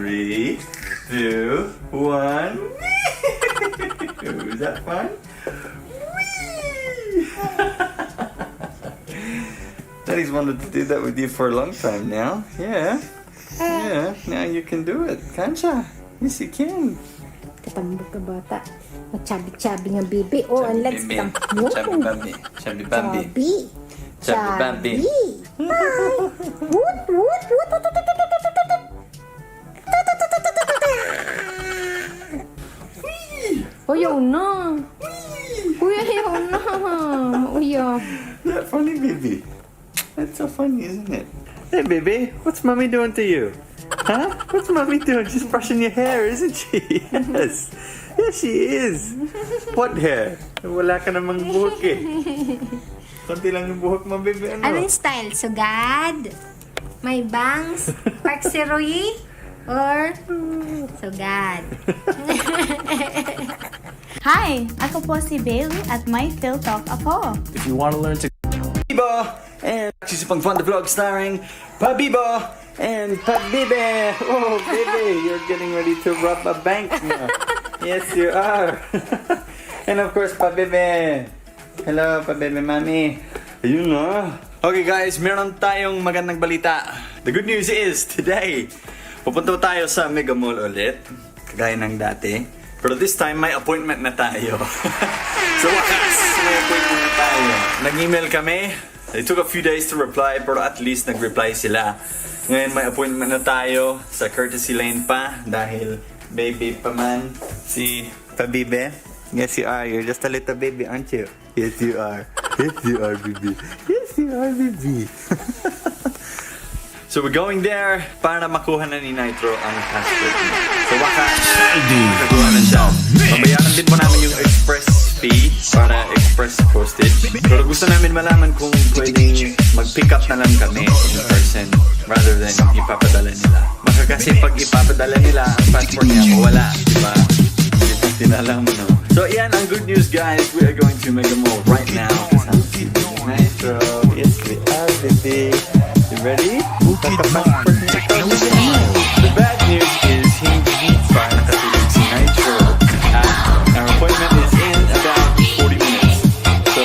3, 2, 1. Was that fun? Daddy's wanted to do that with you for a long time now. Yeah. Yeah, now you can do it. Can't ya? Yes, you can. Katambog ka bata. Machabi-chabi nga bibi. Oh, ang legs kitang. Chabi-bambi. Chabi-bambi. Chabi. Chabi. Hi. Woot, woot, woot, woot, woot, woot, woot, woot. Uyaw na. Uyaw na. Uyaw. That funny, baby. That's so funny, isn't it? Hey, baby, what's mommy doing to you? Huh? What's mommy doing? She's brushing your hair, isn't she? Yes. Yes, she is. What hair? Wala ka namang buhok eh. Konti lang yung buhok mo, baby. Ano? Anong style? Sugad? May bangs? Park Siroy? Or sugad? Hi! Ako po si Bailey at may Phil Talk ako. If you want to learn to Bibo and Chisipang Fun the Vlog starring Pabibo and Pabibe. Oh, baby, you're getting ready to rob a bank now. Yes, you are. And of course, Pabibe. Hello, Pabibe, Mami. Ayun na. Okay, guys, meron tayong magandang balita. The good news is, today, pupunta tayo sa Mega Mall ulit. Kagaya ng dati. Pero this time, may appointment na tayo. So, wakas, may appointment na tayo. Nag-email kami. It took a few days to reply, pero at least nag-reply sila. Ngayon, may appointment na tayo sa Courtesy Lane pa dahil baby pa man si Pabibe. Yes, you are. You're just a little baby, aren't you? Yes, you are. Yes, you are, baby. Yes, you are, baby. So we're going there para makuha na ni Nitro ang passport niya. So wakas, nagawa na siya. Mabayaran din po namin yung express fee para express postage. Pero gusto namin malaman kung pwedeng mag-pick up na lang kami in person rather than ipapadala nila. Baka kasi pag ipapadala nila ang passport niya mawala, diba? Tinalang mo, no? So yan ang good news, guys. We are going to Mega Mall right now. Kasama si Nitro. Yes, we are, baby. You ready? The bad news is hindi pa nakatulog si Nitro. Our appointment is in about 40 minutes. So,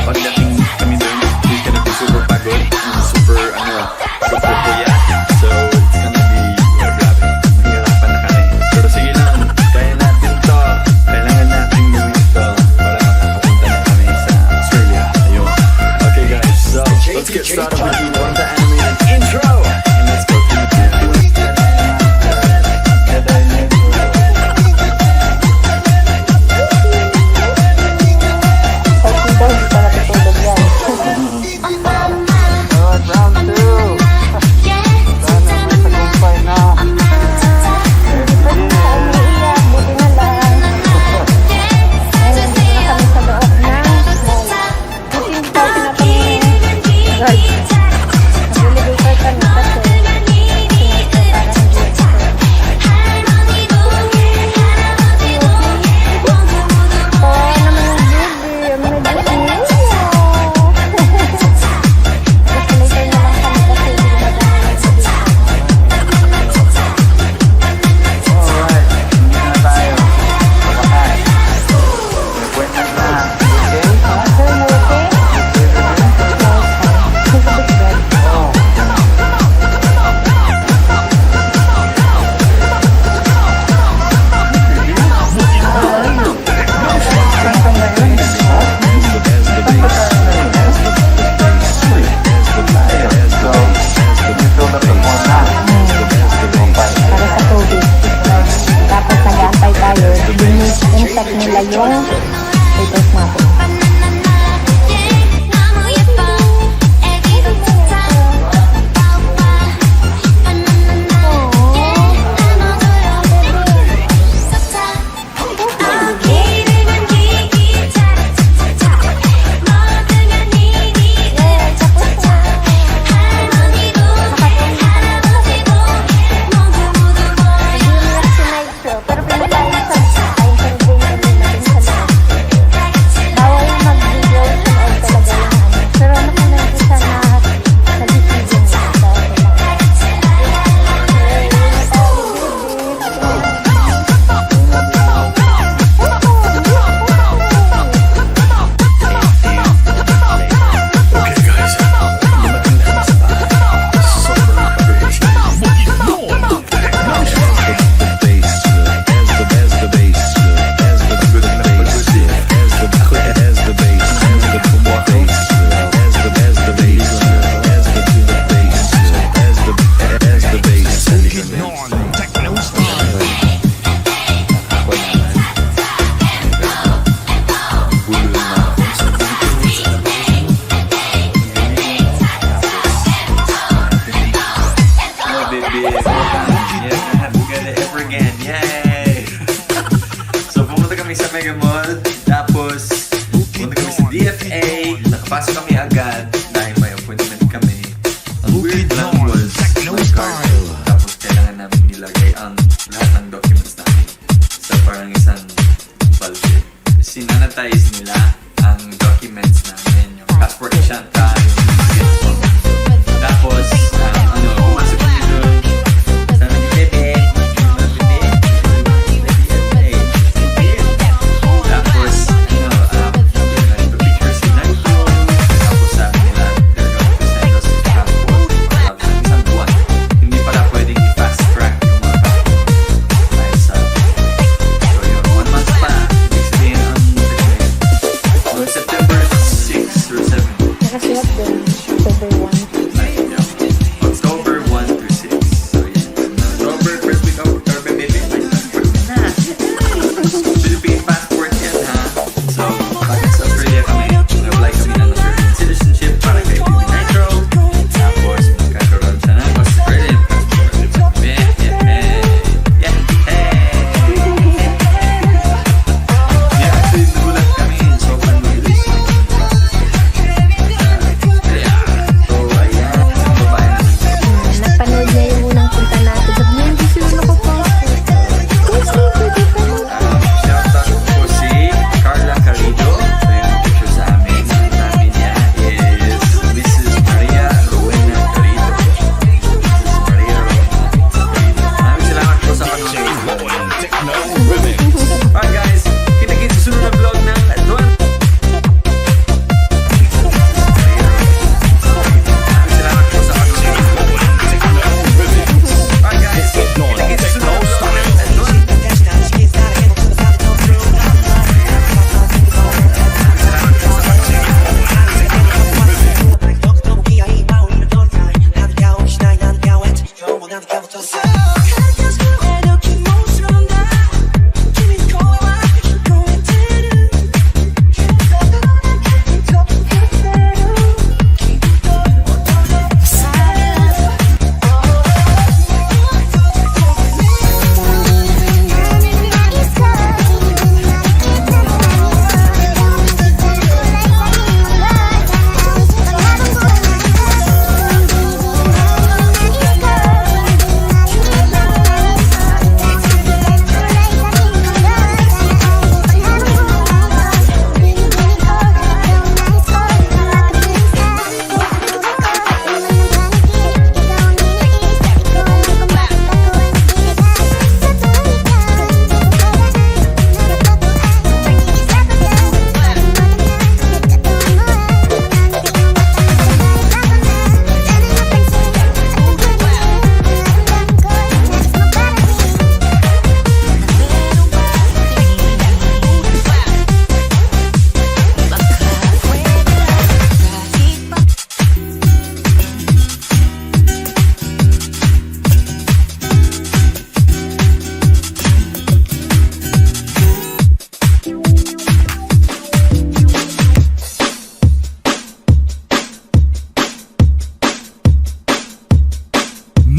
pagdating kami dun, he's gonna be super pagod and super puyat. So, it's gonna be, grabe. Mahirapan na kami. Pero sige lang, kaya natin to. Kailangan natin gawin ito para makapunta na kami sa Australia. Ayun. Okay guys, so let's get started with the one-to-animated intro. And let's go to the video. baby. Yeah, happy birthday ever again. Yay! So, pumunta kami sa Mega Mall. Tapos, pumunta kami sa DFA. Nakapasok kami agad dahil may appointment kami. Ang weird lang was my card. Tapos, kailangan namin nilagay ang lahat ng documents namin sa parang isang balde. Sinanitize nila ang documents namin. Yung passport siya tayo. Tapos, pumasok kami doon. Sabi ni Bebe, tapos, nagpa-picture si Naito. Tapos sabi nila, they're going to send us passport. Sabi ng isang buwan. Hindi pala pwedeng i-fast track yung mga passport. Dahil sa, so yun, 1 month pa. Ibig sabihin ang September 6 or 7. Nakasulat doon, October 1. October 1 through 6. So yeah. October, first week of October, baby. May passport na. Philippine passport yan, ha? So, bakit sa Australia kami? Nag-apply kami ng Australian citizenship para kay Baby Nitro. Tapos, magkakaroon siya ng Australian passport. Yeah. Actually, nagulat kami. Sobrang mabilis yung process. So, ayan. Ang babae na Napanood niya yung unang punta natin. Sabi niya, hindi sila nakapasok. Shoutout po si Carla Carrido. So yung picture sa amin. Ang namin niya is Mrs. Maria Rowena Carrido. Mrs. Maria Rowena Carrido. Maraming salamat po sa panonood. Alright guys, kita-kits sa sunod na vlog ng Adwan. Maraming salamat po sa panonood. Alright guys, kita-kits sa sunod na vlog ng Adwan.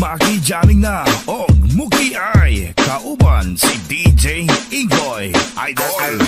Makijaling na og Muki ay kauban si DJ Ingoy Idol.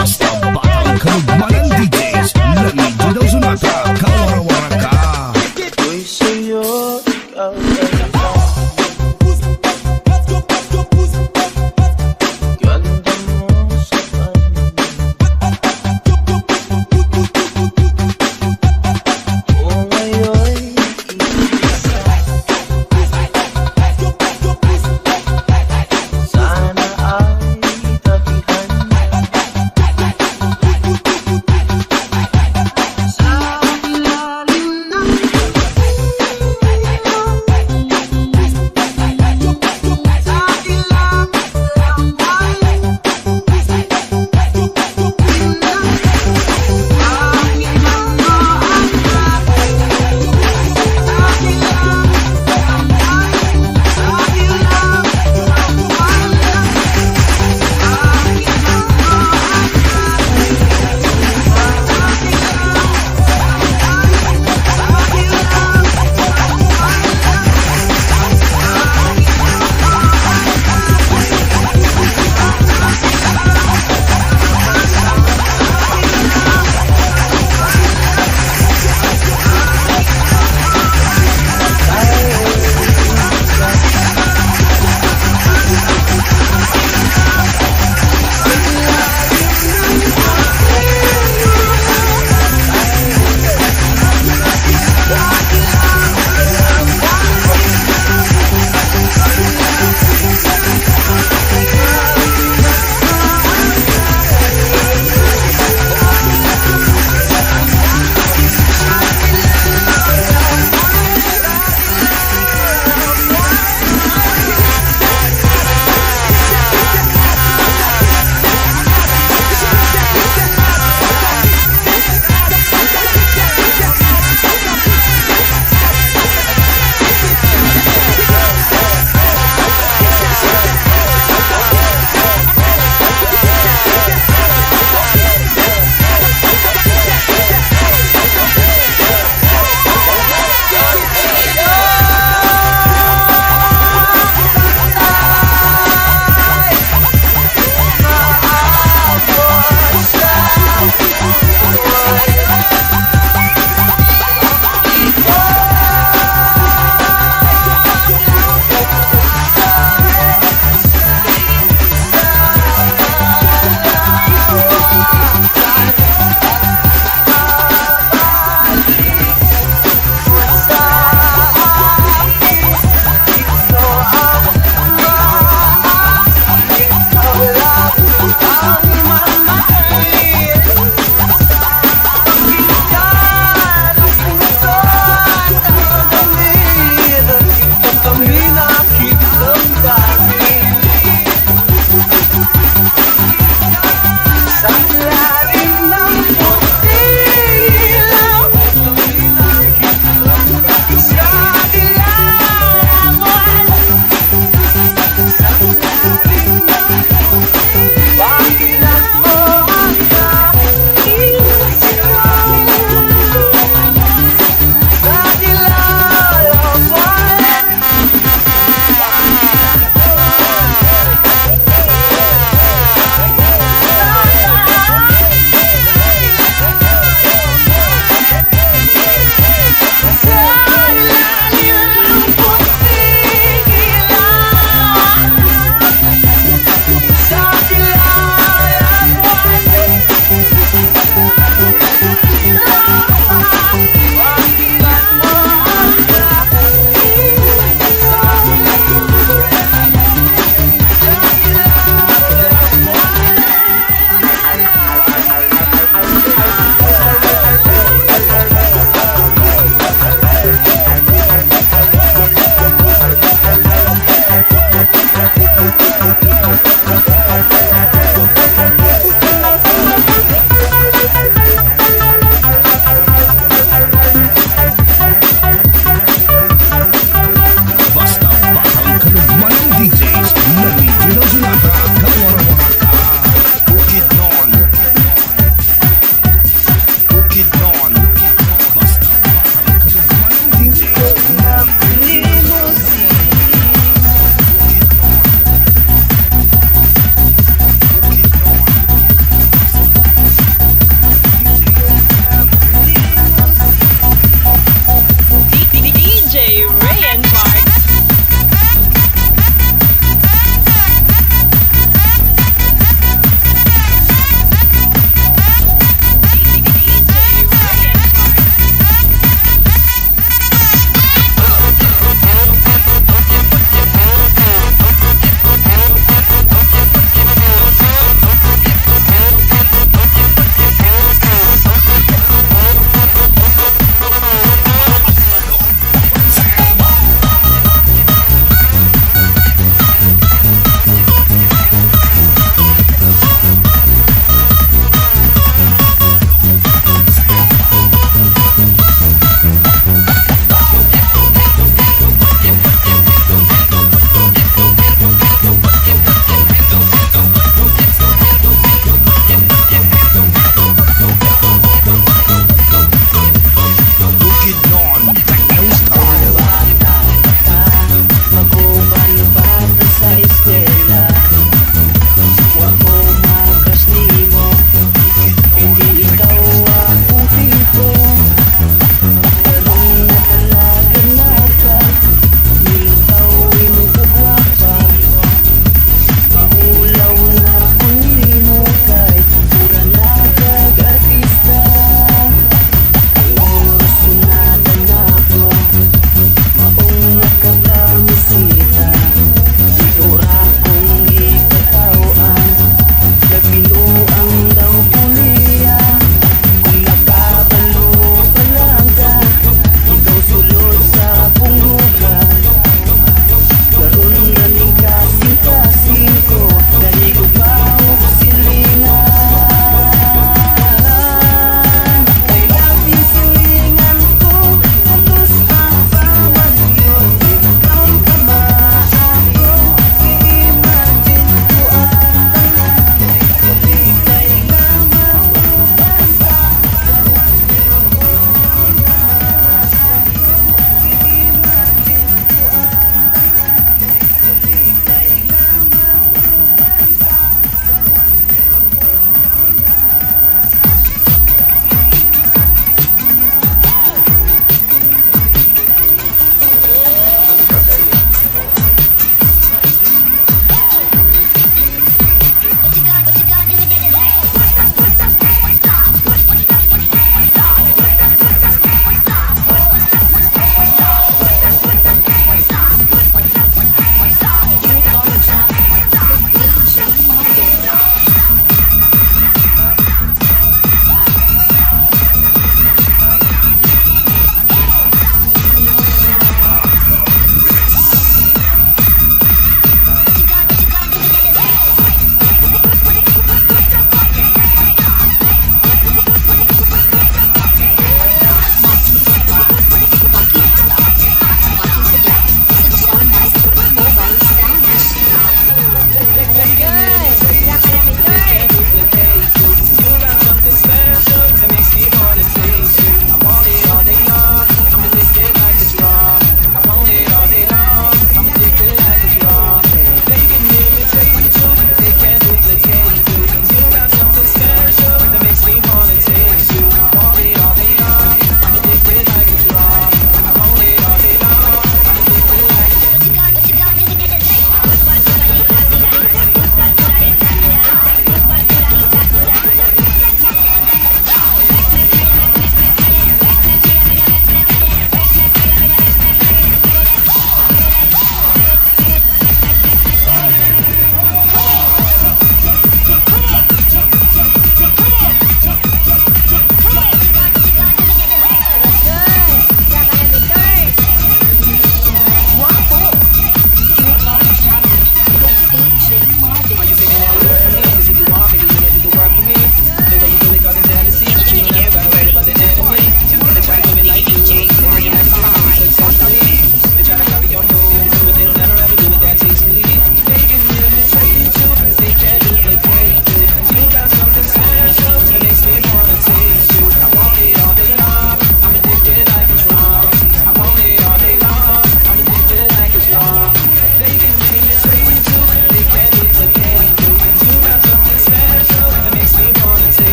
Basta bakal kalugmanan DJs, lamig daw sunata, kawara-wara ka. Uy, sa'yo, ikaw ay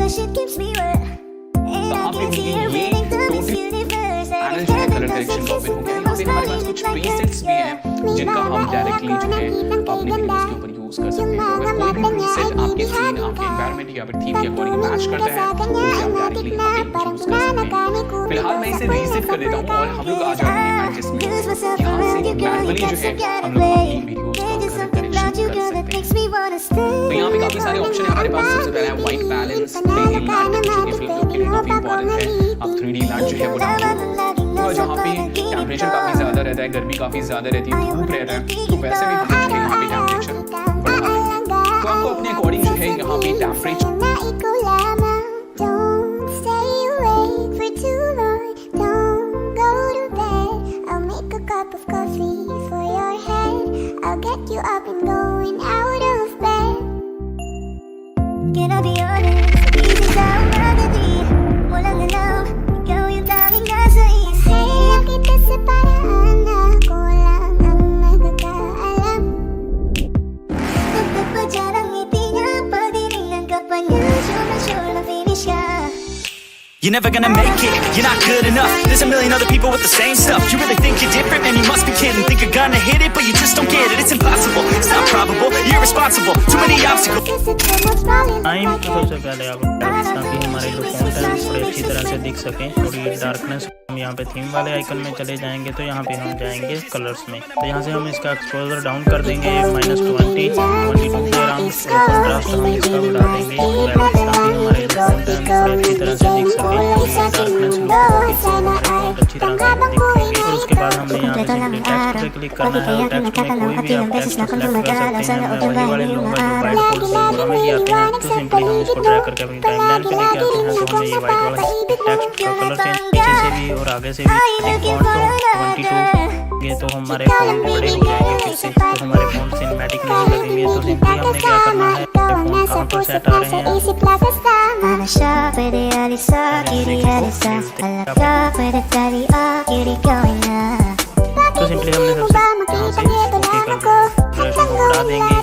कहाँ पे होंगे ये total panel जो है colour correction का open हो गया। यहाँ पे हमारे पास कुछ प्रीसेट्स भी हैं जिनका हम डायरेक्टली जो है अपने वीडियोस के ऊपर यूज कर सकते हैं। अगर कोई भी प्रीसेट आपके सीन, आपके एनवायरनमेंट या फिर थीम के अकॉर्डिंग मैच करता है तो उसे आप डायरेक्टली यहाँ पे यूज कर सकते हैं। फिलहाल मैं इसे रीसेट कर देता हूँ और हम लोग आ जाते हैं एडजस्टमेंट। यहाँ से मैनुअली जो है हम लोग अपनी वीडियोस का कलर करेक्शन कर सकते हैं। तो यहाँ पे काफी सारे ऑप्शन है हमारे पास। सबसे पहला है व्हाइट बैलेंस, 3D लाइट जो कि फिल्म लोग के लिए काफी इंपॉर्टेंट है। अब 3D लाइट जो है वो डाउन और जहाँ पे टेम्परेचर काफी ज्यादा रहता है, गर्मी काफी ज्यादा रहती है, धूप रहता है, तो वैसे भी हम लोग यहाँ पे टेम्परेचर बढ़ा देंगे। तो आपको अपने अकॉर्डिंग जो है यहाँ पे temperature Can I be honest? Easy down, nagadi. Walang alam, ikaw yung tanging nasa isip. Hayaan kita sa paraan na ako lang ang nagkakaalam. Nagpapadyan ang ngiti niya, pagdiringan ka pa niya. Sure na finish ka. You're never gonna make it, you're not good enough. There's a million other people with the same stuff. You really think you're different? Man, you must be kidding. Think you're gonna hit it, but you just don't get it. It's impossible, it's not probable, you're irresponsible. Too many obstacles. Time तो सबसे पहले आप ताकि हमारे जो font है थोड़ी अच्छी तरह से दिख सकें, थोड़ी डार्कनेस। हम यहाँ पे थीम वाले आइकन में चले जाएंगे तो यहाँ पे हम जाएंगे कलर्स में। तो यहाँ से हम इसका एक्सपोजर डाउन कर देंगे -20, 22 के अराउंड। कंट्रास्ट हम इसका बढ़ा देंगे ताकि हमारे जो फॉन्ट है थोड़ी अच्छी तरह से दिख सके, डार्कनेस बहुत अच्छी तरह से दिखेंगे। और उसके बाद हमने यहाँ पे सिंपली टेक्स्ट पे क्लिक करना है और टेक्स्ट में कोई भी आप टेक्स्ट सेलेक्ट कर सकते हैं। मैं वही वाले लूँगा जो वाइट बोर्ड से में भी आते हैं। तो सिंपली हम इसको ड्रैग करके अपनी टाइमलाइन पे लेके आते हैं तो हमें ये वाइट वाला टेक्स्ट का कलर चेंज पीछे से भी और आगे से भी। एक फॉन्ट तो 22 ये तो हमारे फॉन्ट बड़े हो जाएंगे फिर से, तो हमारे फॉन्ट सिनेमैटिक नहीं लगेंगे। तो सिंपली हमने क्या करना है, फॉन्ट कहाँ पर सेट आ रहे हैं Mana siya pwede alisa, kiri alisa. Alam ka pwede tali kiri gawin na. तो सिंपली हमने सबसे यहाँ से ओके कर दिया, ड्यूरेशन को बढ़ा देंगे।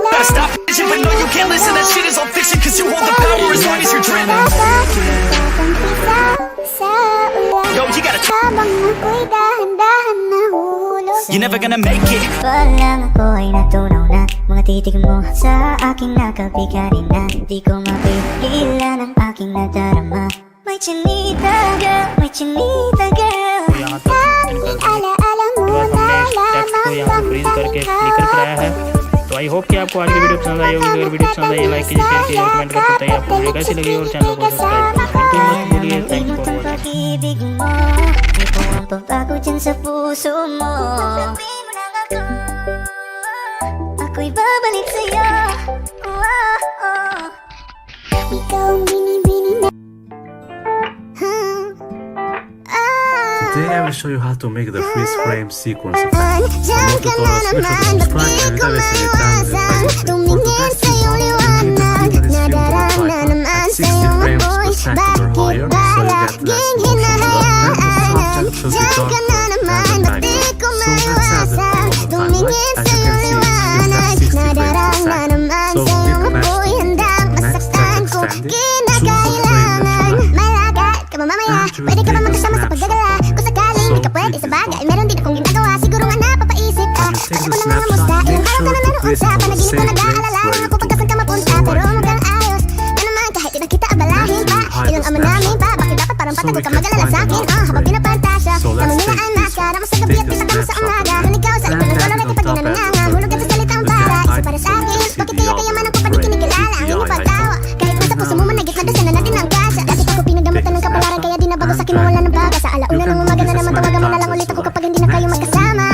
Gotta stop bitching, but no, you can't listen. That shit is all fiction, cause you hold the power as long as you're dreaming. Yo, you gotta You're never gonna make it. Walang ako ay natunaw na mga titig mo sa aking nakabigarin na di ko mapigilan ang aking nadarama. May chinita girl, may chinita girl. यहाँ तक alaala mo na text को यहाँ freeze करके flicker कराया है। तो I hope कि आपको आज की वीडियो पसंद आई होगी। अगर वीडियो पसंद आई लाइक कीजिए, शेयर कीजिए, कमेंट करके बताइए आपको वीडियो कैसी लगी और चैनल को सब्सक्राइब मत भूलिए। Thank you for watching. Ikaw ang pagbago dyan sa puso mo. Sabihin mo lang ako, ako'y babalik sa'yo. Ikaw ang binibini na. Today I will show you how to make the freeze frame sequence effect. For more tutorials, be sure to subscribe and never waste any time with the For the best result, you need to film this film to the tripod at 60 frames per second or higher, so you get less motion blur. Then the subject should be darker than the background. So let's add the film on the timeline. As you can see, it's filmed at 60 frames per second. So click match to next step extended. Choose the frame that you like. Mamaya, pwede ka ba magkasama sa paggagala? Kung sakali, hindi ka pwede sa bagay. Meron din akong ginagawa, siguro nga napapaisip ka. Ako ko na namusta, ilang araw ka na nanood sa panaginip ko nag-aalala lang ako pagkasan ka mapunta. Pero mukhang ayos na naman kahit di na kita abalahin pa. Ilang ama namin pa, bakit dapat parang patagot ka mag-alala sa'kin? Habang pinapantasya, namuninaan maskara mo sa gabi at kita ka sa umaga. Nung ikaw sa ito ng kolor at ipag ginananganga. Hulog ka sa salitang para, isa para sa'kin. Bakit kaya kayamanan ko pa di kinikilala ang iyong pagtawa? Kahit nasa puso mo managit na doon na natin ang kasya. Dati ko pinagdamutan ng kapalaran kaya di na bago sa'kin mawala ng baga. Sa alauna ng umaga na naman tawagan mo na lang ulit ako kapag hindi na kayo magkasama.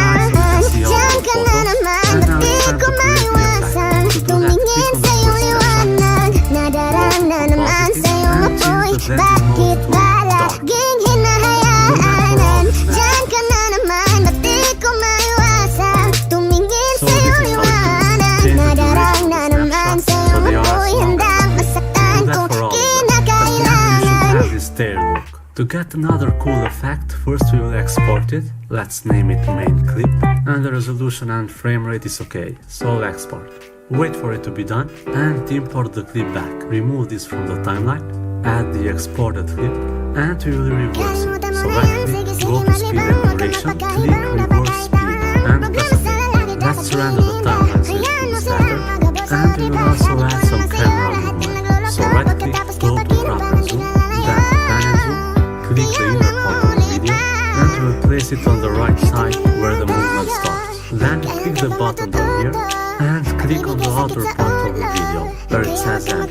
Diyan ka na naman, ba't di ko maiwasan? Tumingin sa iyong liwanag, nadarana naman sa iyong apoy. Bakit ba laging hinahayaan? Diyan ka na naman, ba't di ko maiwasan? Tumingin sa iyong liwanag, nadarana naman sa iyong apoy. Handang masaktan kung kinakailangan. To get another cool effect, first we will export it. Let's name it main clip. And the resolution and frame rate is okay, so I'll export. Wait for it to be done and import the clip back. Remove this from the timeline, add the exported clip, and we will reverse it. So right click, go to speed and duration, click reverse speed, and press OK. Let's render the timeline so it looks better. And we will also add some camera movement. So right click, go to crop and zoom, then pan and zoom, click the inner part of the video, and we will place it on the right side where the movement starts. Then click the button down here and click on the outer part of the video where it says end.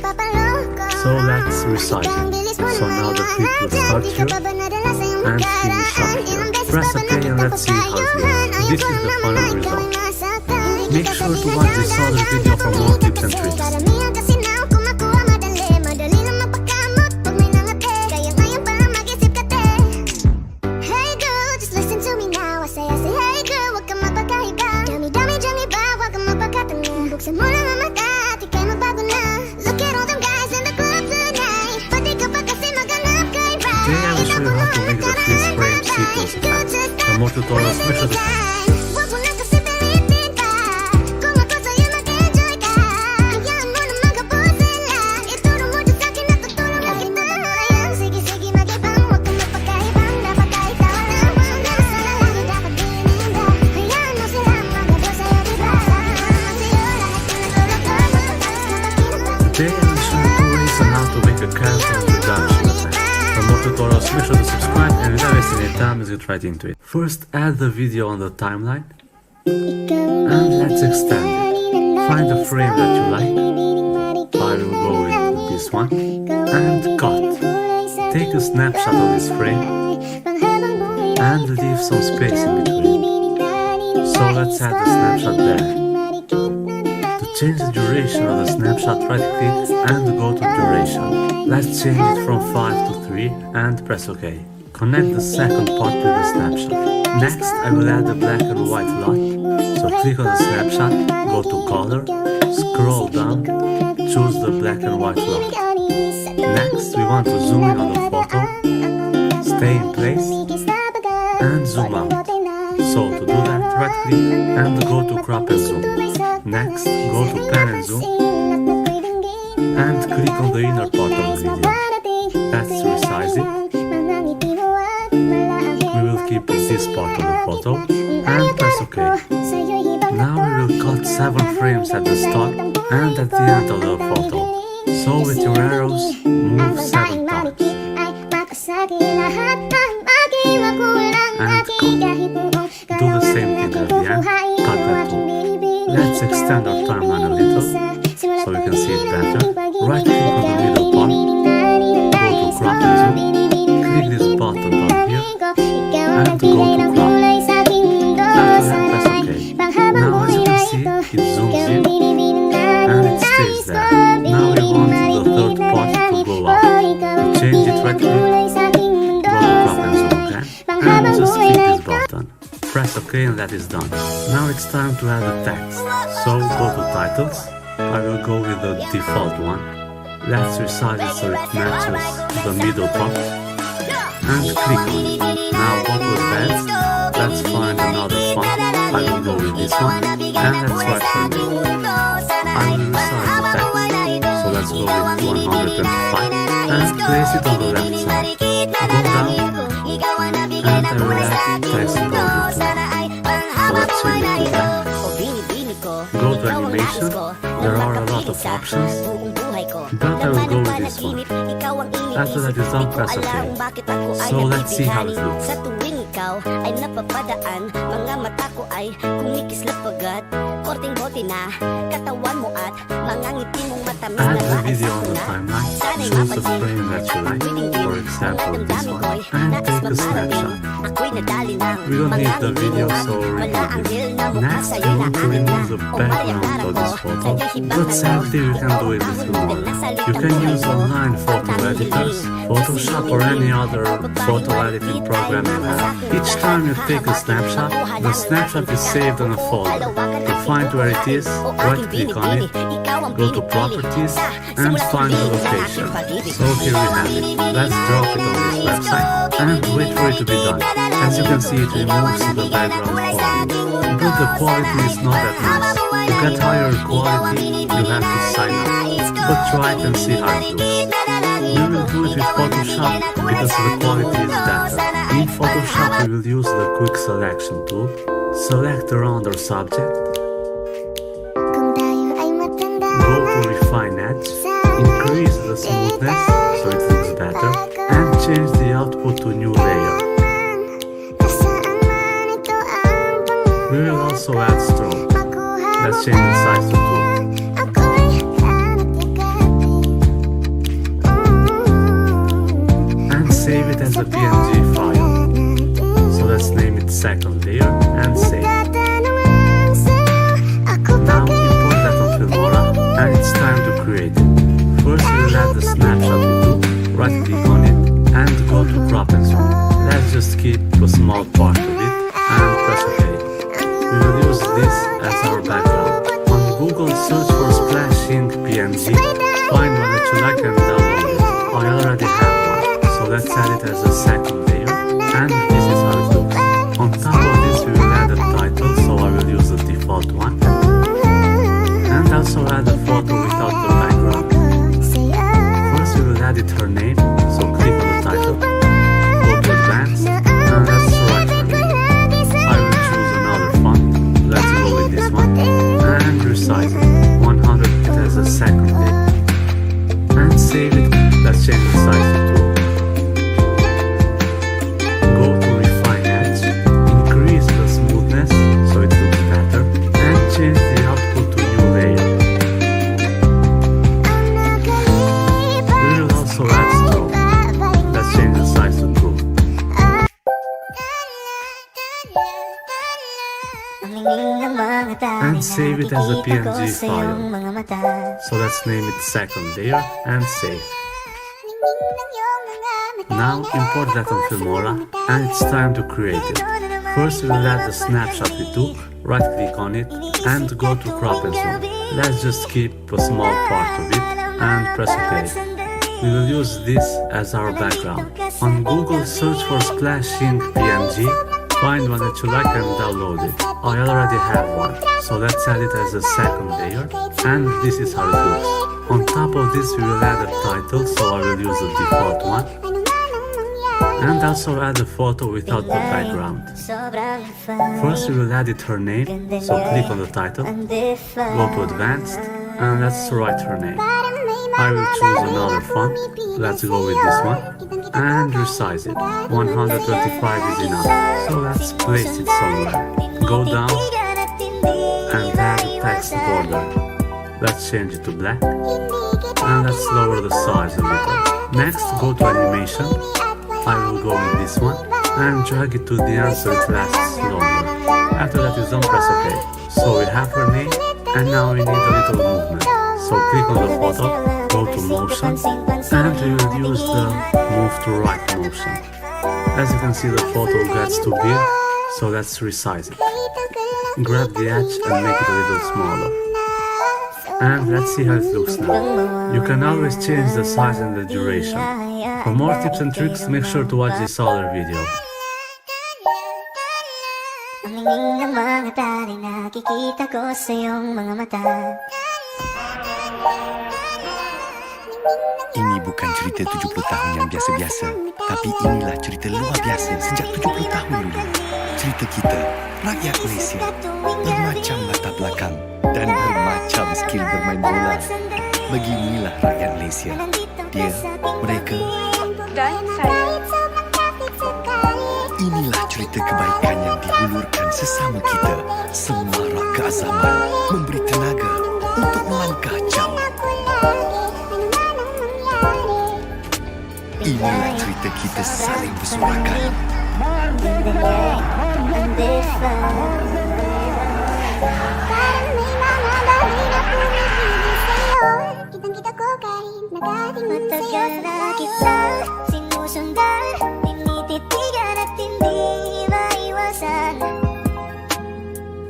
So let's resize it. So now the clip will start here and finish up here. Press OK and let's see how it looks. This is the final result. Make sure to watch this other video for more tips and tricks. Today I will show you how to make the freeze frame sequence effect. For more tutorials, make sure to Today I will show you 2 ways on how to make a character introduction effect. For more tutorials, make sure to subscribe and without wasting any time, let's get right into it. First, add the video on the timeline and let's extend it. Find a frame that you like. I will go with this one and cut. Take a snapshot of this frame and leave some space in between. So let's add the snapshot there. To change the duration of the snapshot, right click and go to duration. Let's change it from 5 to 3 and press OK. Connect the second part with the snapshot. Next, I will add the black and white lot. So click on the snapshot, go to color, scroll down, choose the black and white lot. Next, we want to zoom in on the photo, stay in place, and zoom out. So to do that, right click and go to crop and zoom. Next, go to pan and zoom, and click on the inner part of the video. Let's resize it. We will keep this part of the photo and press OK. Now we will cut 7 frames at the start and at the end of the photo. So with your arrows, move 7 times. And cut. Do the same thing at the end, cut that too. Let's extend our timeline a little so we can see it better. Right click on the middle part, go to crop and zoom, click this button down here and go to crop. After that, press OK. Now as you can see, it zooms in and it stays there. Now we want the third part to go out. To change it, right click, go to crop and zoom again, and just click this button. Press OK and that is done. Now it's time to add the text. So go to titles. I will go with the default one. Let's resize it so it matches the middle part. And click on it. Now go to advanced. Let's find another font. I will go with this one. And let's write for me. I will resize the text. So let's go with 125. And place it on the left side. Go down. And I will add text border too. So let's change it to that. Go to animation. There are a lot of options, but I will go with this one. After that is done, press OK. So let's see how it looks. Add the video on the timeline, choose the frame that you like, for example this one, and take a snapshot. We don't need the video, so remove it. Next, we want to remove the background of this photo, but sadly we can do it with remote. You can use online photo editors, Photoshop or any other photo editing program you have. Each time you take a snapshot, the snapshot is saved on a folder. To find where it is, right click on it, go to Properties and find the location. So here we have it. Let's drop it on this website and wait for it to be done. As you can see, it removes the background for you. But the quality is not that nice. You get higher quality, you have to sign up. But try it and see how it looks. We will do it with Photoshop because the quality is better. In Photoshop we will use the quick selection tool. Select the rounder subject. Go to refine edge. Increase the smoothness so it looks better. And change the output to new layer. We will also add stroke. Let's change the size to 2. And save it as a PNG file. So let's name it second layer and save. Now import that on Filmora and it's time to create it. First we will add the snapshot we took, right click on it and go to crop and zoom. Let's just keep a small part of it and press OK. We will use this as our background. On Google, search for splashing PNG. Find one that you like and download it. I already have one, so let's add it as a second layer. And this is how it looks. On top of this, we will add a title, so I will use the default one. And also add a photo without the background. First, we will edit her name, so click on the title. Go to Advanced, and let's write her name. I will choose another font. Let's go with this one. And resize it. 100 as a second layer. And save it. Let's change the size to 2. Go to refine edge. Increase the smoothness so it looks better. And change the output to new layer. We will also add stroke. Let's change the size to 2. And save it as a PNG file. So let's name it second layer and save. Now import that on Filmora and it's time to create it. First we will add the snapshot we took, right click on it and go to crop and zoom. Let's just keep a small part of it and press OK. We will use this as our background. On Google, search for splashing PNG. Find one that you like and download it. I already have one, so let's add it as a second layer, and this is how it looks. On top of this we will add a title, so I will use the default one. And also add a photo without the background. First we will edit her name, so click on the title, go to Advanced, and let's write her name. I will choose another font, let's go with this one, and resize it. 125 is enough, so let's place it somewhere. Go down, and add a text border. Let's change it to black, and let's lower the size a little. Next, go to animation. I will go with this one and drag it to the end so it lasts longer. After that is done, press OK. So we have her name and now we need a little movement. So click on the photo, go to motion and we will use the move to right motion. As you can see the photo gets too big, so let's resize it. Grab the edge and make it a little smaller. And let's see how it looks now. You can always change the size and the duration. For more tips and tricks, make sure to watch this other video. Ini bukan cerita 70 tahun yang biasa-biasa, tapi inilah cerita luar biasa sejak 70 tahun dulu. Cerita kita, rakyat Malaysia, bermacam latar belakang dan bermacam skill bermain bola. Beginilah rakyat Malaysia. Dia, mereka, dan saya. Inilah cerita kebaikan yang dihulurkan sesama kita. Semarak keazaman memberi tenaga untuk melangkah jauh. Inilah cerita kita saling bersorakan.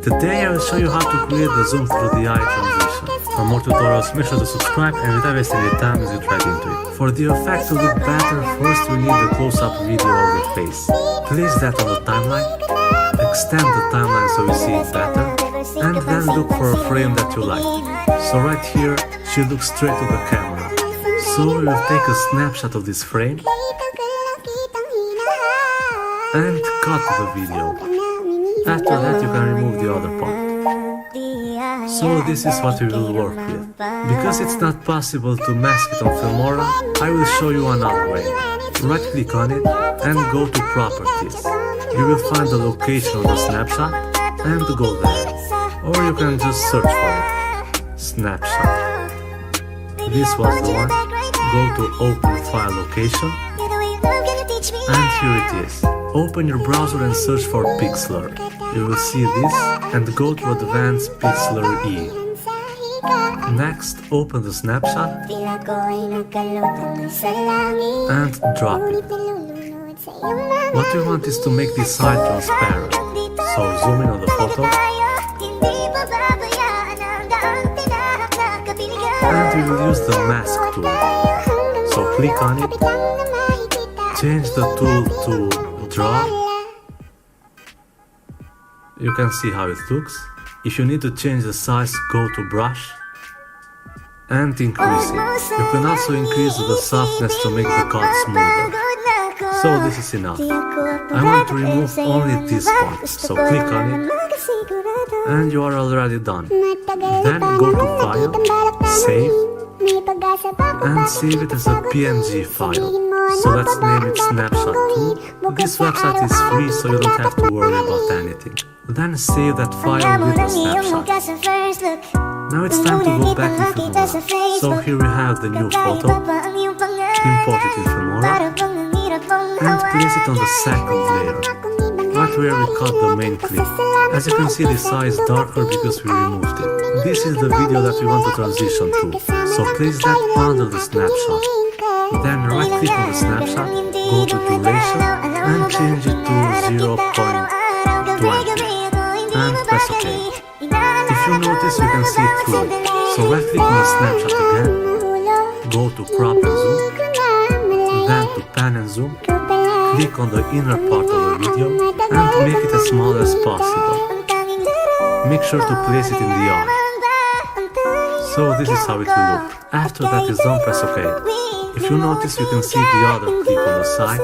Today I will show you how to create the zoom through the eye transition. For more tutorials, make sure to subscribe and without wasting any time as you try into it. For the effect to look better, first we need a close-up video of the face. Place that on the timeline, extend the timeline so you see it better, and then look for a frame that you like. So right here, she looks straight to the camera. So we will take a snapshot of this frame and cut the video. After that you can remove the other part. So this is what we will work with. Because it's not possible to mask it on Filmora, I will show you another way. Right click on it and go to Properties. You will find the location of the snapshot and go there. Or you can just search for it. Snapshot. This was the one. Go to Open File Location. And here it is. Open your browser and search for Pixlr. You will see this and go to Advanced Pixlr E. Next, open the snapshot and drop it. What we want is to make this side transparent. So zoom in on the photo. And we will use the mask tool. So click on it. Change the tool to draw. You can see how it looks. If you need to change the size, go to brush and increase it. You can also increase the softness to make the cut smoother. So this is enough. I want to remove only this part, so click on it and you are already done. Then go to File, Save, and save it as a PNG file. So let's name it Snapshot 2. This website is free, so you don't have to worry about anything. Then save that file with the snapshot. Now it's time to go back to Filmora. So here we have the new photo. Import it in Filmora and place it on the second layer, right where we cut the main clip. As you can see, this eye is darker because we removed it. This is the video that we want to transition to. So place that under the snapshot. Then right click on the snapshot, go to duration and change it to 0.20 and press OK. If you notice, you can see through it. So right click on the snapshot again, go to crop and zoom, then to pan and zoom, click on the inner part of the video and make it as small as possible. Make sure to place it in the eye. So this is how it will look. After that is done, press OK. If you notice, you can see the other clip on the side,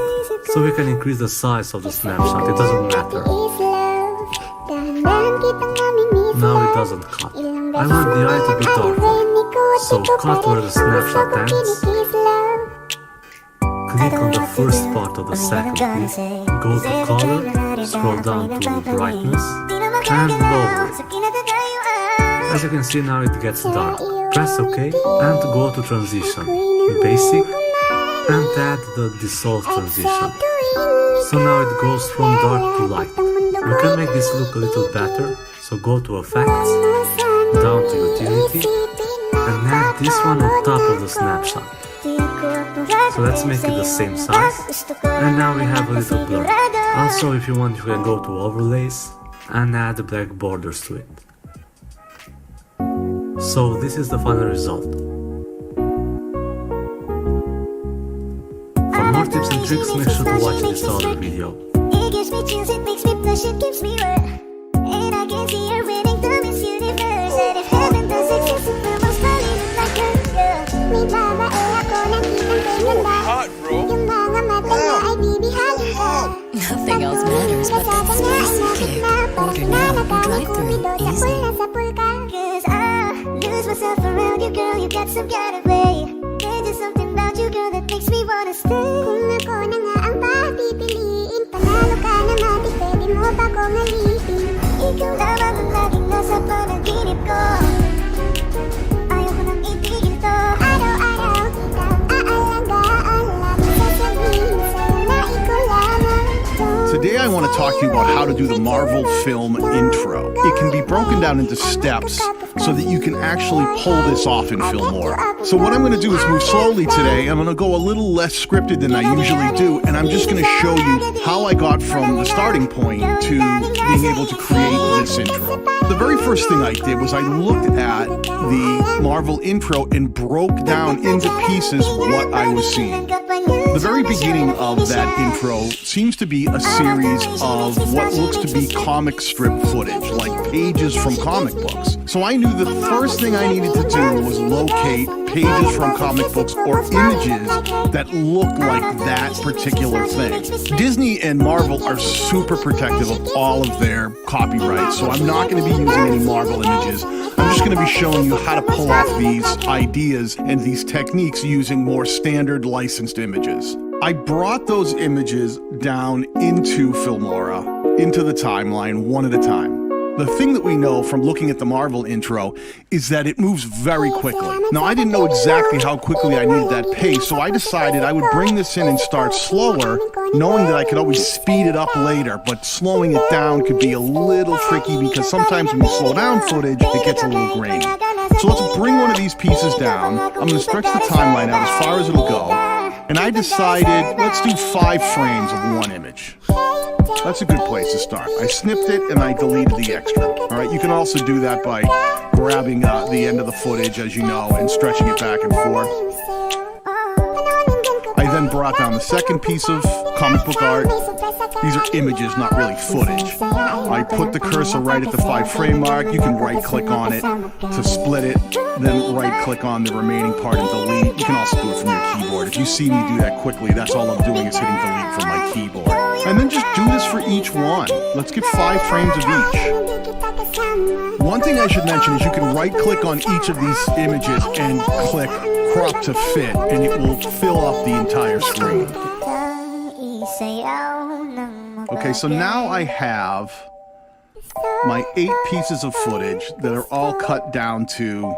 so we can increase the size of the snapshot, it doesn't matter. Now it doesn't cut. I want the eye to be darker, so cut where the snapshot ends. Click on the first part of the second clip, go to Color, scroll down to Brightness, and lower it. As you can see, now it gets dark. Press OK and go to Transition, Basic, and add the Dissolve transition. So now it goes from dark to light. We can make this look a little better, so go to Effects, down to Utility, and add this one on top of the snapshot. So let's make it the same size, and now we have a little blur. Also, if you want, you can go to Overlays and add the black borders to it. So this is the final result. For more tips and tricks, make sure to watch this other video. It gives me chills, it makes me blush, it gives me wet. And I can see her winning the Miss Universe. And if heaven does exist, it will most probably look like a girl. May babae ako ng kitang ganda. Yung mga mata niya ay bibihalita. Nothing else matters but that spicy kick. Order now and drive through easy. Cause I lose myself around you, girl, you got some kind of way. There's just something about you, girl, that makes me wanna stay. Kung ako na nga ang papipiliin, panalo ka na mati, pwede mo ba kong alipin? Ikaw lamang ang laging nasa panaginip ko. Ayoko nang itigil to. Araw-araw kitang aalagaan, lagi sasabihin sa'yo na ikaw lamang. Today I want to talk to you about how to do the Marvel film intro. It can be broken down into steps so that you can actually pull this off in Filmora. So what I'm going to do is move slowly today. I'm going to go a little less scripted than I usually do, and I'm just going to show you how I got from the starting point to being able to create this intro. The very first thing I did was I looked at the Marvel intro and broke down into pieces what I was seeing. The very beginning of that intro seems to be a series of what looks to be comic strip footage, like pages from comic books. So I knew the first thing I needed to do was locate pages from comic books or images that look like that particular thing. Disney and Marvel are super protective of all of their copyrights, so I'm not going to be using any Marvel images. I'm just going to be showing you how to pull off these ideas and these techniques using more standard licensed images. I brought those images down into Filmora, into the timeline, one at a time. The thing that we know from looking at the Marvel intro is that it moves very quickly. Now, I didn't know exactly how quickly I needed that pace, so I decided I would bring this in and start slower, knowing that I could always speed it up later, but slowing it down could be a little tricky because sometimes when you slow down footage, it gets a little grainy. So let's bring one of these pieces down. I'm going to stretch the timeline out as far as it'll go, and I decided let's do 5 frames of one image. That's a good place to start. I snipped it and I deleted the extra. All right, you can also do that by grabbing the end of the footage, as you know, and stretching it back and forth. I then brought down the second piece of comic book art. These are images, not really footage. I put the cursor right at the 5 frame mark. You can right click on it to split it, then right click on the remaining part and delete. You can also do it from your keyboard. If you see me do that quickly, that's all I'm doing is hitting delete from my keyboard. And then just do this for each one. Let's get 5 frames of each. One thing I should mention is you can right click on each of these images and click crop to fit, and it will fill up the entire screen. Okay, so now I have my 8 pieces of footage that are all cut down to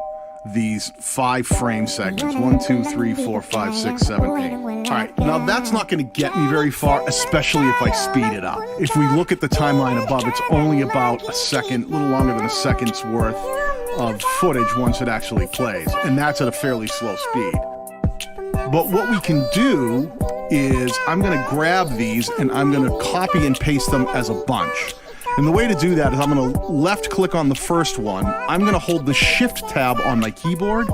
these 5 frame segments. 1, 2, 3, 4, 5, 6, 7, 8. All right, now that's not going to get me very far, especially if I speed it up. If we look at the timeline above, it's only about a second, a little longer than a second's worth of footage once it actually plays, and that's at a fairly slow speed. But what we can do is I'm going to grab these and I'm going to copy and paste them as a bunch. And the way to do that is I'm going to left click on the first one. I'm going to hold the shift tab on my keyboard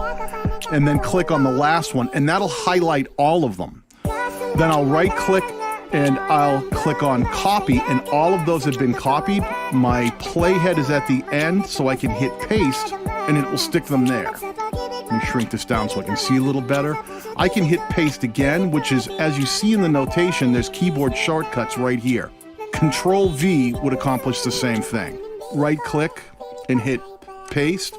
and then click on the last one, and that'll highlight all of them. Then I'll right click and I'll click on copy, and all of those have been copied. My playhead is at the end, so I can hit paste and it will stick them there. Let me shrink this down so I can see a little better. I can hit paste again, which is, as you see in the notation, there's keyboard shortcuts right here. Control V would accomplish the same thing. Right click and hit paste,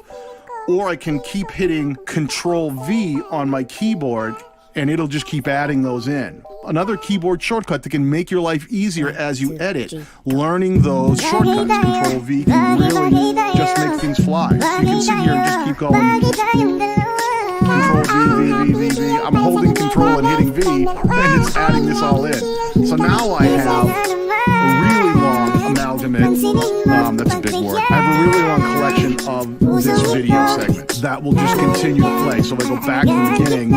or I can keep hitting Control V on my keyboard and it'll just keep adding those in. Another keyboard shortcut that can make your life easier as you edit. Learning those shortcuts. Control V can really just make things fly. You can sit here and just keep going. Control V, V, V, V, V. I'm holding Control and hitting V, and it's adding this all in. So now I have a really long amalgamate, that's a big word. I have a really long collection of this video segment that will just continue to play. So if I go back to the beginning,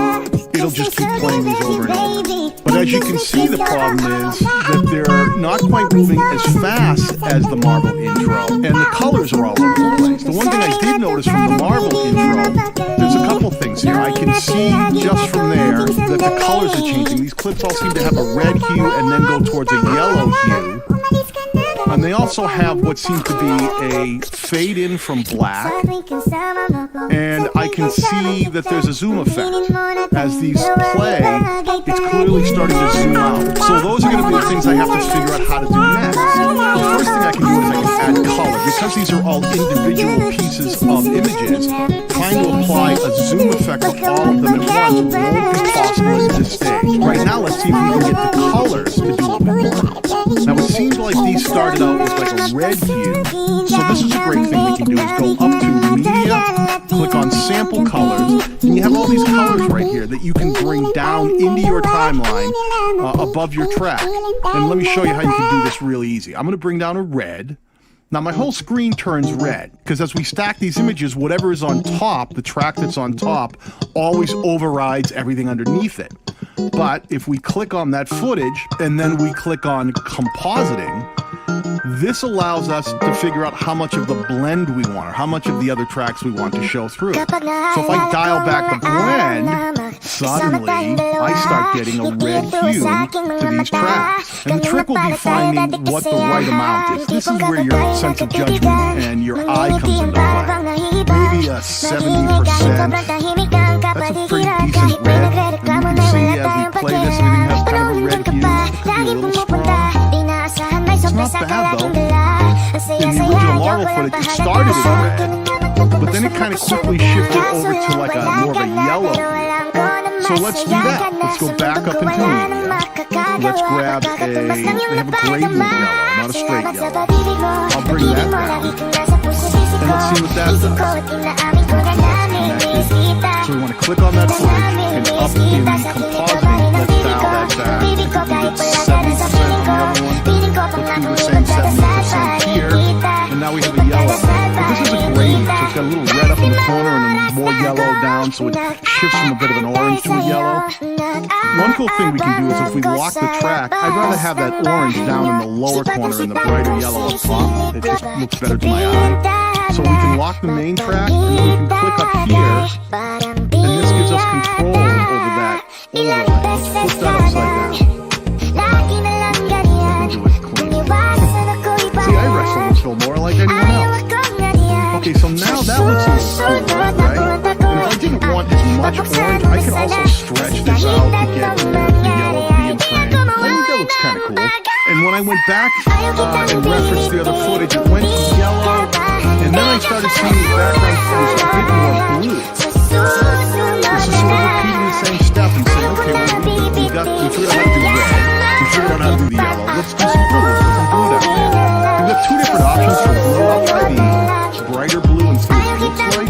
it'll just keep playing these over and over. But as you can see, the problem is that they're not quite moving as fast as the Marvel intro, and the colors are all over the place. The one thing I did notice from the Marvel intro, there's a couple things here. I can see just from there that the colors are changing. These clips all seem to have a red hue and then go towards a yellow hue. And they also have what seems to be a fade in from black. And I can see that there's a zoom effect. As these play, it's clearly starting to zoom out. So those are going to be the things I have to figure out how to do next. The first thing I can do is I can add color. Because these are all individual pieces of images, trying to apply a zoom effect of all of them at once won't be possible at this stage. Right now, let's see if we can get the colors to do a bit more. Now, it seems like these started out with like a red hue. So this is a great thing we can do is go up to Media, click on Sample Colors, and you have all these colors right here that you can bring down into your timeline above your track. And let me show you how you can do this really easy. I'm going to bring down a red. Now my whole screen turns red because as we stack these images, whatever is on top, the track that's on top, always overrides everything underneath it. But if we click on that footage and then we click on compositing, This allows us to figure out how much of the blend we want, or how much of the other tracks we want to show through. So if I dial back the blend, suddenly I start getting a red hue to these tracks. And the trick will be finding what the right amount is. This is where your sense of judgment and your eye comes into play. Maybe a 70%. That's a pretty decent red. And you can see as we play this, everything has kind of a red hue. It could be a little strong. It's not bad though. In the original Marvel footage, it started as red, but then it kind of quickly shifted over to like a more of a yellow hue. So let's do that. Let's go back up into media. Let's grab they have a gradient yellow, not a straight yellow. I'll bring that down. And let's see what that does. So we want to click on that footage, and up in the compositing, let's dial that back. I think we did 70% on the other one. Let's do the same 70% here, and now we have a yellow. But this is a gradient, so it's got a little red up in the corner and then more yellow down, so it shifts from a bit of an orange to a yellow. One cool thing we can do is if we lock the track, I'd rather have that orange down in the lower corner and the brighter yellow up top. It just looks better to my eye. So we can lock the main track, and then we can click up here, and this gives us control over that overlay. Flip that upside down. See, I wrestle with Phil more like anyone else. Okay, so now that looks a little cool, right? And if I didn't want as much orange, I could also stretch this out to get the yellow to be in frame. I think that looks kind of cool. And when I went back and referenced the other footage, it went to yellow, and then I started seeing the background was a bit more blue. This is sort of repeating the same step and saying, okay, we figured out how to do red, we figured out how to do the yellow, let's do some blue, let's put some blue down there. We've got two different options for blue. I'll try the brighter blue and see what it looks like.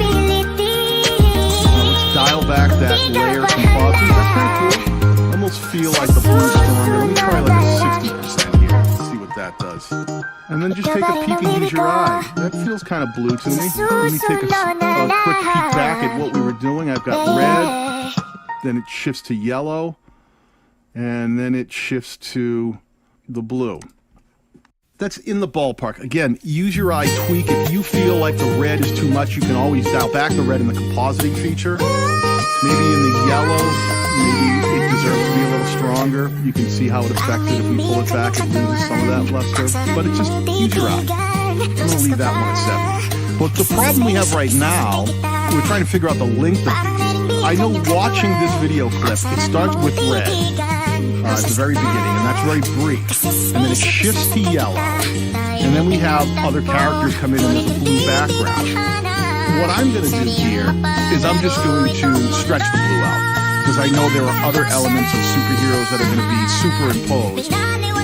Let's dial back that layer composite. That's kind of cool. Almost feel like the blue is stronger. Let me try like a 60% here. Let's see what that does. And then just take a peek and use your eye. That feels kind of blue to me. Let me take a quick peek back at what we were doing. I've got red, then it shifts to yellow, and then it shifts to the blue. That's in the ballpark. Again, use your eye, tweak. If you feel like the red is too much, you can always dial back the red in the compositing feature. Maybe in the yellow, maybe it deserves to be a little stronger. You can see how it affects it. If we pull it back, it loses some of that luster. But it just, use your eye. I'm going to leave that one at 7. But the problem we have right now, we're trying to figure out the length of these. I know watching this video clip, it starts with red at the very beginning, and that's very brief. And then it shifts to yellow. And then we have other characters come in and there's a blue background. What I'm going to do here is I'm just going to stretch the blue out, because I know there are other elements of superheroes that are going to be superimposed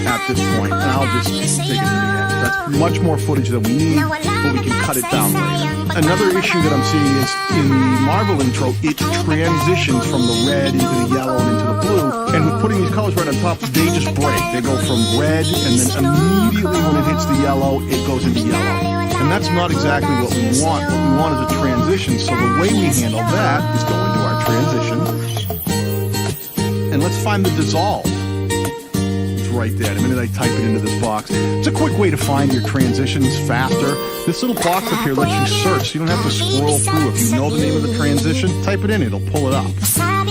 at this point, and I'll just take it to the end. That's much more footage than we need, but we can cut it down later. Another issue that I'm seeing is in the Marvel intro, it transitions from the red into the yellow and into the blue, and with putting these colors right on top, they just break. They go from red, and then immediately when it hits the yellow, it goes into yellow. And that's not exactly what we want. What we want is a transition, so the way we handle that is go into our transition, and let's find the dissolve. It's right there. The minute I type it into this box, it's a quick way to find your transitions faster. This little box up here lets you search, so you don't have to scroll through. If you know the name of the transition, type it in, it'll pull it up.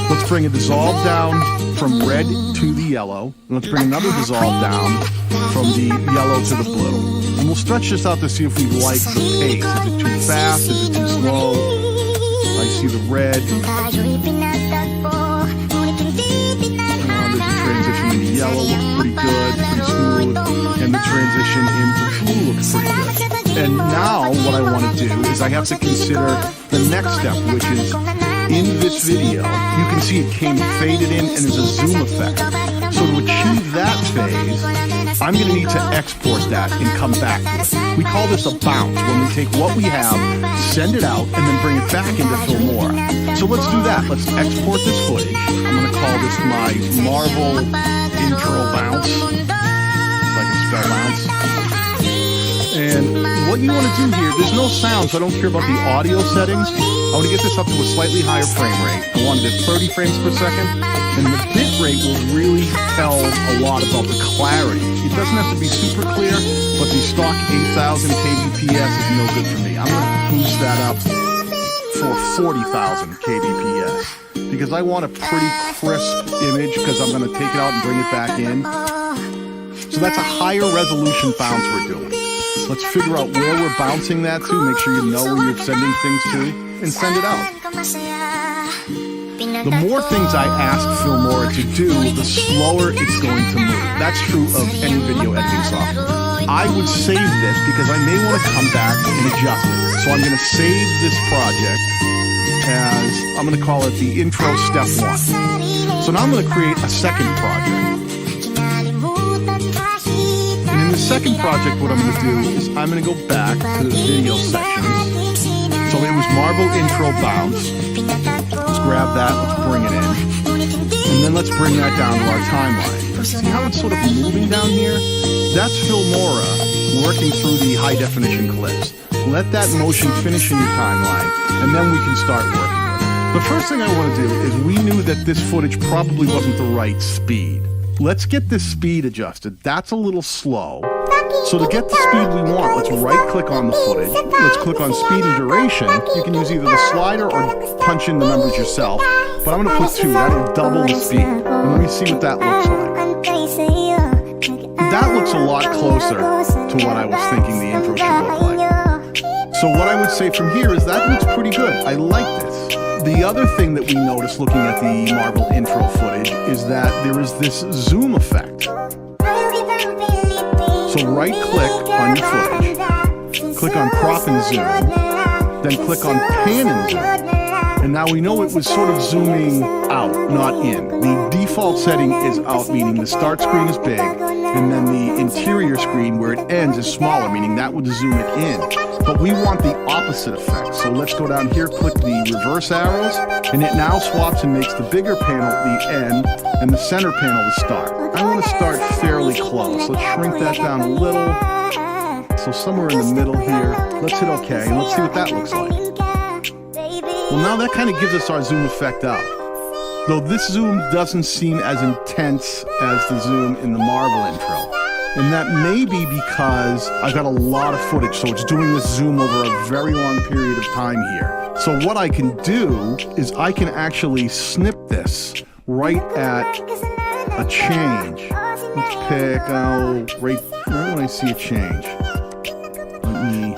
Let's bring a dissolve down from red to the yellow, and let's bring another dissolve down from the yellow to the blue. And we'll stretch this out to see if we like the pace. Is it too fast? Is it too slow? I see the red. There's a transition into yellow, looks pretty good, pretty smooth. And the transition into blue looks pretty good. And now what I want to do is I have to consider the next step, which is in this video, you can see it came faded in and there's a zoom effect. So to achieve that phase, I'm going to need to export that and come back to it. We call this a bounce, when we take what we have, send it out, and then bring it back into Filmora. So let's do that. Let's export this footage. I'm going to call this my Marvel intro bounce, if I can spell bounce. And what you want to do here, there's no sound, so I don't care about the audio settings. I want to get this up to a slightly higher frame rate. I wanted it 30 frames per second. And the bit rate will really tell a lot about the clarity. It doesn't have to be super clear, but the stock 8,000 kbps is no good for me. I'm going to boost that up for 40,000 kbps because I want a pretty crisp image because I'm going to take it out and bring it back in. So that's a higher resolution bounce we're doing. Let's figure out where we're bouncing that to, make sure you know where you're sending things to, and send it out. The more things I ask Filmora to do, the slower it's going to move. That's true of any video editing software. I would save this because I may want to come back and adjust it. So I'm going to save this project as, I'm going to call it the intro step 1. So now I'm going to create a second project. And in the second project, what I'm going to do is I'm going to go back to the video sections. So it was Marvel intro bounce. Let's grab that, let's bring it in. And then let's bring that down to our timeline. See how it's sort of moving down here? That's Filmora working through the high definition clips. Let that motion finish in your timeline, and then we can start working with it. The first thing I want to do is we knew that this footage probably wasn't the right speed. Let's get this speed adjusted. That's a little slow. So to get the speed we want, let's right-click on the footage. Let's click on speed and duration. You can use either the slider or punch in the numbers yourself. But I'm going to put 2. That'll double the speed. And let me see what that looks like. That looks a lot closer to what I was thinking the intro should look like. So what I would say from here is that looks pretty good. I like this. The other thing that we noticed looking at the Marvel intro footage is that there is this zoom effect. So right-click on your footage, click on crop and zoom, then click on pan and zoom. And now we know it was sort of zooming out, not in. The default setting is out, meaning the start screen is big, and then the interior screen where it ends is smaller, meaning that would zoom it in. But we want the opposite effect. So let's go down here, click the reverse arrows, and it now swaps and makes the bigger panel the end and the center panel the start. I want to start fairly close. Let's shrink that down a little. So somewhere in the middle here. Let's hit OK, and let's see what that looks like. Well, now that kind of gives us our zoom effect up. Though this zoom doesn't seem as intense as the zoom in the Marvel intro. And that may be because I've got a lot of footage, so it's doing this zoom over a very long period of time here. So what I can do is I can actually snip this right at a change. Let's pick, right when I see a change. Let me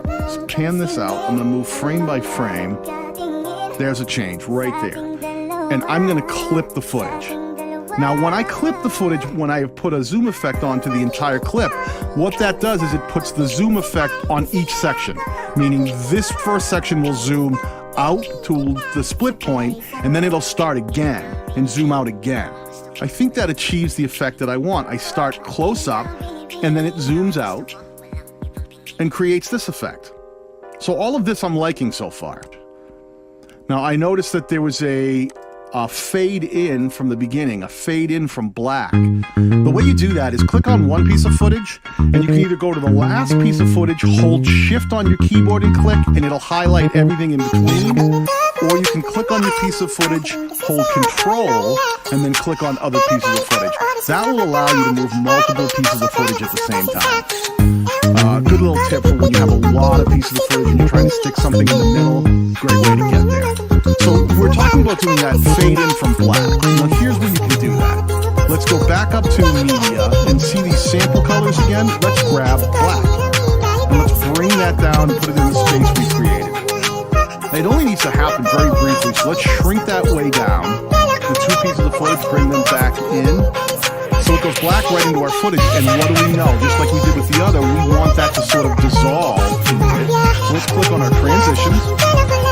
just pan this out. I'm going to move frame by frame. There's a change right there. And I'm going to clip the footage. Now, when I clip the footage, when I have put a zoom effect onto the entire clip, what that does is it puts the zoom effect on each section, meaning this first section will zoom out to the split point, and then it'll start again and zoom out again. I think that achieves the effect that I want. I start close up, and then it zooms out and creates this effect. So all of this I'm liking so far. Now, I noticed that there was a fade in from the beginning, a fade in from black. The way you do that is click on one piece of footage, and you can either go to the last piece of footage, hold shift on your keyboard and click, and it'll highlight everything in between. Or you can click on your piece of footage, hold control, and then click on other pieces of footage. That will allow you to move multiple pieces of footage at the same time. Good little tip for when you have a lot of pieces of footage and you're trying to stick something in the middle. Great way to get there. So we're talking about doing that fade in from black. Now here's where you can do that. Let's go back up to media and see these sample colors again. Let's grab black. And let's bring that down and put it in the space we created. It only needs to happen very briefly, so let's shrink that way down. The two pieces of footage, bring them back in. So it goes black right into our footage, and what do we know? Just like we did with the other, we want that to sort of dissolve into it. So let's click on our transitions,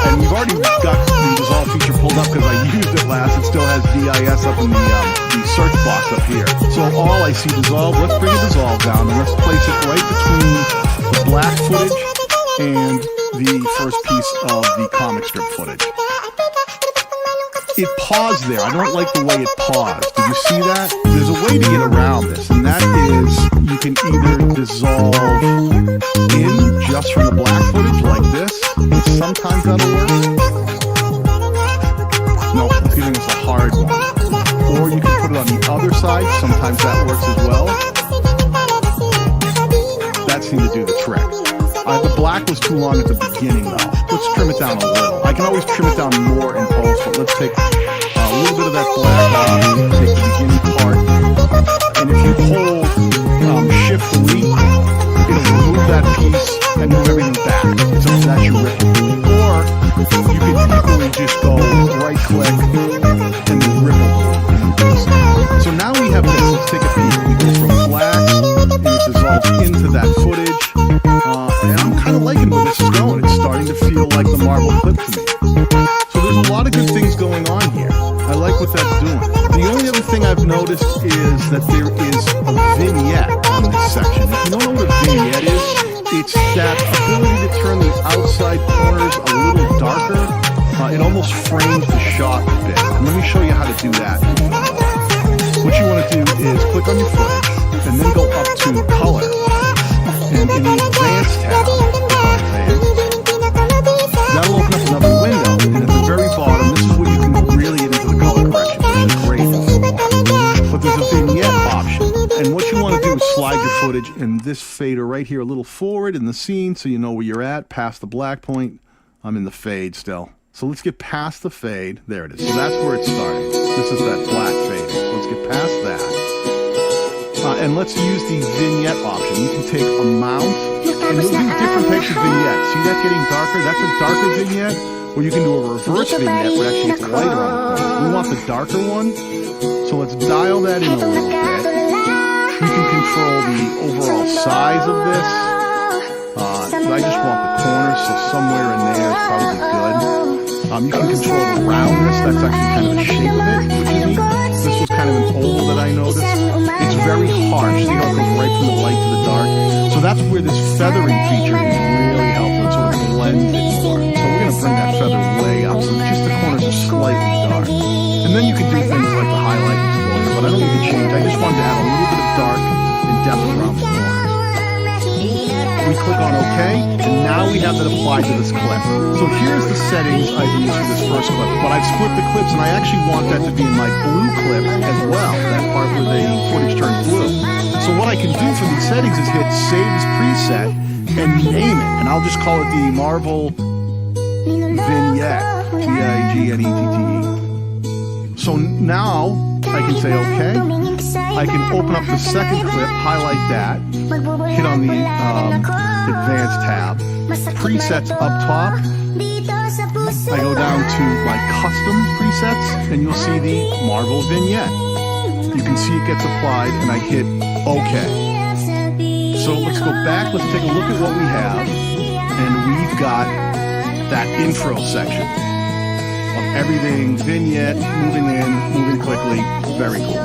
and we've already got the dissolve feature pulled up because I used it last. It still has DIS up in the search box up here. So all I see dissolve, let's bring a dissolve down, and let's place it right between the black footage and the first piece of the comic strip footage. It paused there. I don't like the way it paused. Did you see that? There's a way to get around this, and that is you can either dissolve in just from the black footage like this, and sometimes that'll work. No, I'm giving us a hard one. Or you can put it on the other side. Sometimes that works as well. That seemed to do the trick. The black was too long at the beginning though. Let's trim it down a little. I can always trim it down more in post, but let's take a little bit of that black off, take the beginning part, and if you hold shift delete, it'll remove that piece and move everything back. So that's your ripple. Or you can equally just go right click and then ripple. So now we have this. Let's take a peek. We go from black and it dissolves into that footage. And I'm kind of liking where this is going. It's starting to feel like the Marvel clip to me. So there's a lot of good things going on here. I like what that's doing. The only other thing I've noticed is that there is a vignette on this section. If you don't know what a vignette is, it's that ability to turn the outside corners a little darker. It almost frames the shot a bit. And let me show you how to do that. What you want to do is click on your footage and then go up to color. And in the Advanced tab, that'll open up another window. And at the very bottom, this is where you can really get into the color correction, which is great. But there's a vignette option. And what you want to do is slide your footage and this fader right here a little forward in the scene so you know where you're at, past the black point. I'm in the fade still. So let's get past the fade. There it is. So that's where it's starting. This is that black fade. Let's get past that. And let's use the vignette option. You can take amount, and you'll do different types of vignettes. See that getting darker? That's a darker vignette. Or you can do a reverse vignette where actually it's lighter on the corner. We want the darker one, so let's dial that in a little bit. You can control the overall size of this. I just want the corners, so somewhere in there is probably good. You can control the roundness. That's actually kind of the shape of it, which is neat. This was kind of an oval that I noticed. It's very harsh. See how it goes right from the light to the dark? So that's where this feathering feature is really helpful. It sort of blends it more. So we're going to bring that feather way up so just the corners are slightly dark. And then you can do things like the highlight exposure, but I don't need to change. I just wanted to add a little bit of dark and depth around the corners. We click on OK, and now we have it applied to this clip. So here's the settings I've used for this first clip, but I've split the clips, and I actually want that to be in my blue clip as well, that part where the footage turns blue. So what I can do for these settings is hit Save as Preset and name it, and I'll just call it the Marvel Vignette, Vignette. So now I can say OK. I can open up the second clip, highlight that, hit on the Advanced tab, presets up top. I go down to my custom presets, and you'll see the Marvel Vignette. You can see it gets applied, and I hit OK. So let's go back, let's take a look at what we have, and we've got that intro section of everything, vignette, moving in, moving quickly, very cool.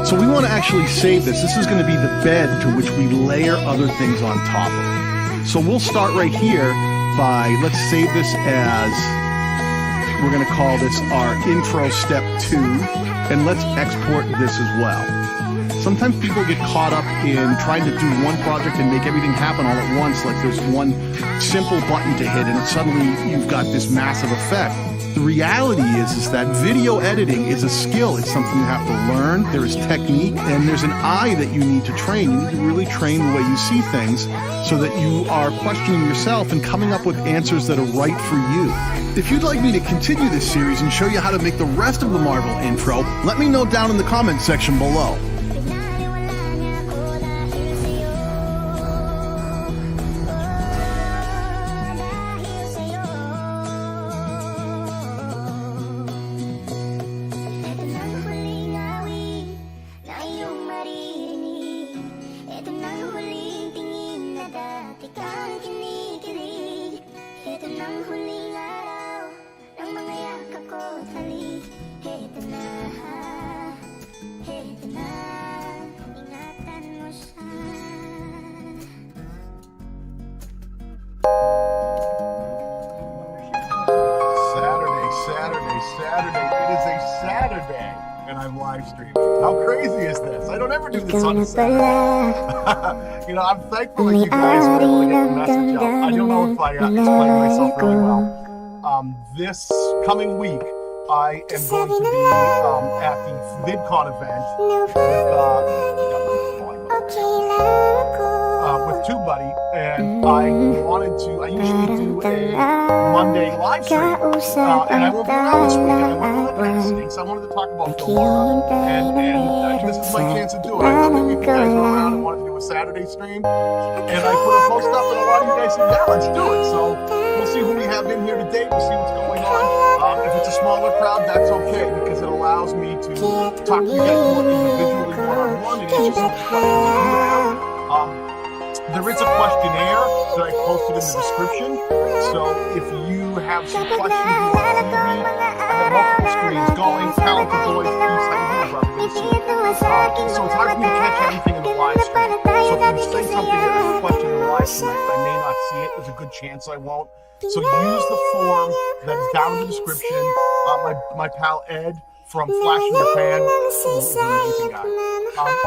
So we want to actually save this. This is going to be the bed to which we layer other things on top of. So we'll start right here by, let's save this as, we're going to call this our intro step 2, and let's export this as well. Sometimes people get caught up in trying to do one project and make everything happen all at once, like there's one simple button to hit and suddenly you've got this massive effect. The reality is that video editing is a skill. It's something you have to learn. There is technique, and there's an eye that you need to train. You need to really train the way you see things so that you are questioning yourself and coming up with answers that are right for you. If you'd like me to continue this series and show you how to make the rest of the Marvel intro, let me know down in the comments section below. Saturday. It is a Saturday, and I'm live streaming. How crazy is this? I don't ever do this on a Saturday. You know, I'm thankful that you guys were able to get the message out. I don't know if I explained myself really well. This coming week, I am going to be at the VidCon event with TubeBuddy, and I usually do a Monday live stream, and I won't be around this weekend. I went to listening, so I wanted to talk about Filmora, and this is my chance to do it. I know that you guys were around and wanted to do a Saturday stream, and I put a post up, and a lot of you guys said, yeah, let's do it. So we'll see who we have in here today. We'll see what's going on. If it's a smaller crowd, that's okay, because it allows me to talk to you guys more individually, one-on-one, and answer some questions that you have. There is a questionnaire that I posted in the description, so if you have some questions you want to leave me, I have multiple screens going. Talented boys, peace, how you doing, brother? Good to see you. So it's hard for me to catch everything in the live stream. So if you say something that is a question in the live stream, I may not see it. There's a good chance I won't. So use the form that is down in the description. My pal Ed from Flash in Japan, who's an amazing guy,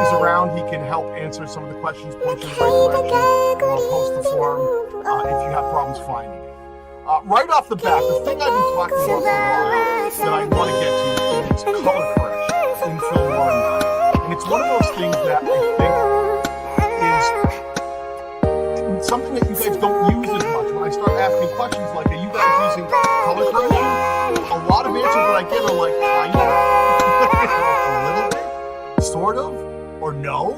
is around. He can help answer some of the questions, point you in the right direction, or post the form if you have problems finding it. Right off the bat, the thing I've been talking about for a while that I want to get to is color correction in film noir. And it's one of those things that I think is something that you guys don't use as much. When I start asking questions like, are you guys using color correction? A lot of answers that I get are like, kind of, a little bit, sort of, or no.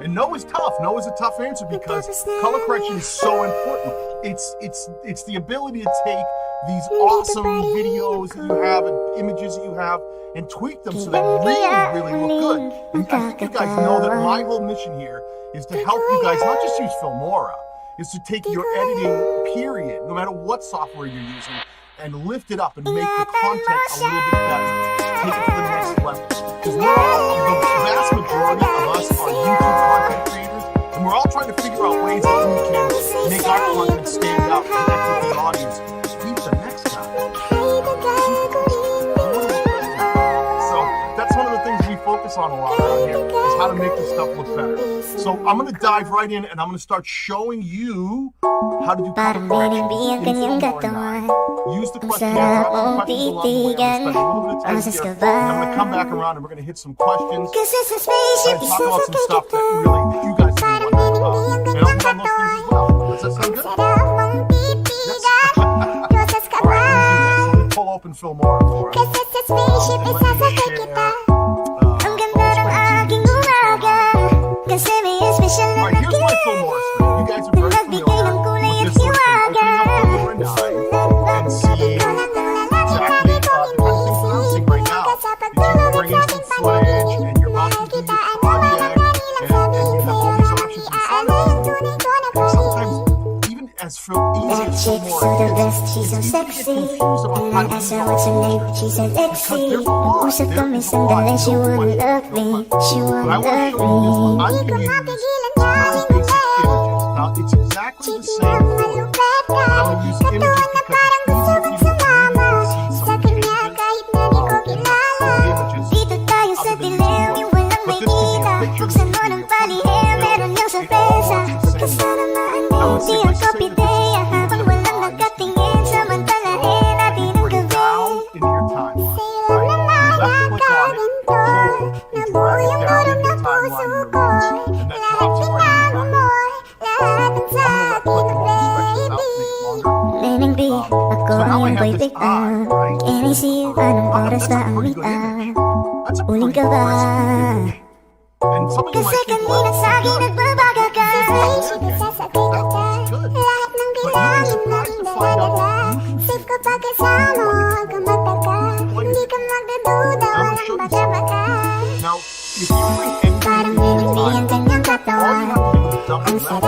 And no is tough. No is a tough answer because color correction is so important. It's the ability to take these awesome videos that you have and images that you have and tweak them so they really look good. And I think you guys know that my whole mission here is to help you guys not just use Filmora, is to take your editing period, no matter what software you're using, and lift it up and make the content a little bit better. Take it to the next level. Because the vast majority of us are YouTube content creators, and we're all trying to figure out ways that we can make our content stand out, connect with the audience, beat the next guy. So that's one of the things we focus on a lot around here, is how to make this stuff look better. So I'm going to dive right in, and I'm going to start showing you how to do color correction in Filmora. Use the questionnaire, drop some questions along the way. I'm going to spend a little bit of time here, and I'm going to come back around and we're going to hit some questions and talk about some stuff that you guys really want to talk about. And I'll put on those things as well. Does that sound good? Yes. Alright, let me do this. Let me pull open Filmora for us. Alright, here's my Filmora screen. You guys are very familiar with this sort of thing. Opening up Filmora and see exactly the kind of things that I'm seeing right now. You're bringing some footage and you're about to do your project and you have all these options in front of you. And sometimes, even as easy as Filmora is, it's easy to get confused about how to use all these because there's a lot. There's a lot. There's so much to it. But I want to show you this one. I'm going to use basic images. Now, it's exactly the same footage, but I'm going to use images because it's easier for you to read and see some of the changes in the images other than these ones. But this could be a picture, this could be a video. It all works the same way. Now, let's see if I say that this is bring it down into your timeline. Right? Left click on it, hold, you drag it down into your timeline, release, and that drops it right in your timeline. I'm going to left click and hold, stretch this out, make it longer. So now I have this eye, right? That's a pretty good image. That's a pretty impressive image. And some of you might think, well, that looks good. But you'll be surprised to find out you can do quite a bit more. I'm going to show you something. Now, if you bring anything into your timeline, all you have to do is double left click on it. It opens up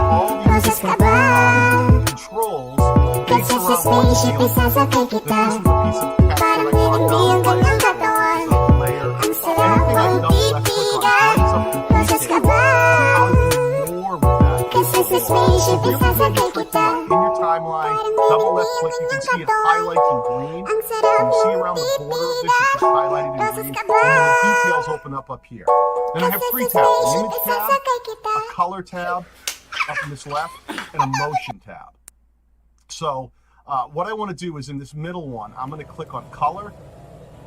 all these controls based around what field. This is a piece of text that I talked about. So layer. Anything I double left click on brings up the detail. How to do more with that. So if you're looking at trick now in your timeline, double left click, you can see it highlights in green. You can see around the border of this, it's just highlighted in green. And then the details open up here. Then I have three tabs: an image tab, a color tab up in this left, and a motion tab. So what I want to do is in this middle one, I'm going to click on color,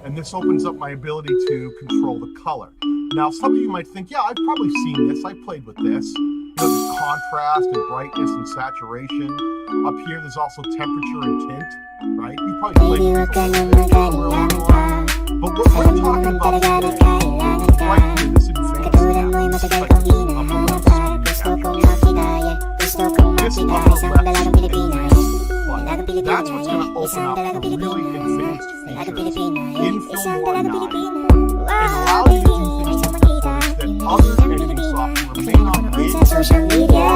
And this opens up my ability to control the color. Now, some of you might think, yeah, I've probably seen this. I played with this. There's contrast and brightness and saturation. Up here, there's also temperature and tint, right? You probably played with this. But what we're talking about today, right here, this advanced tab, this is like the upper left this upper left but that's what's going to open up the really advanced features in Filmora 9 and allow you to do things that other editing software may not be able to do. Social media,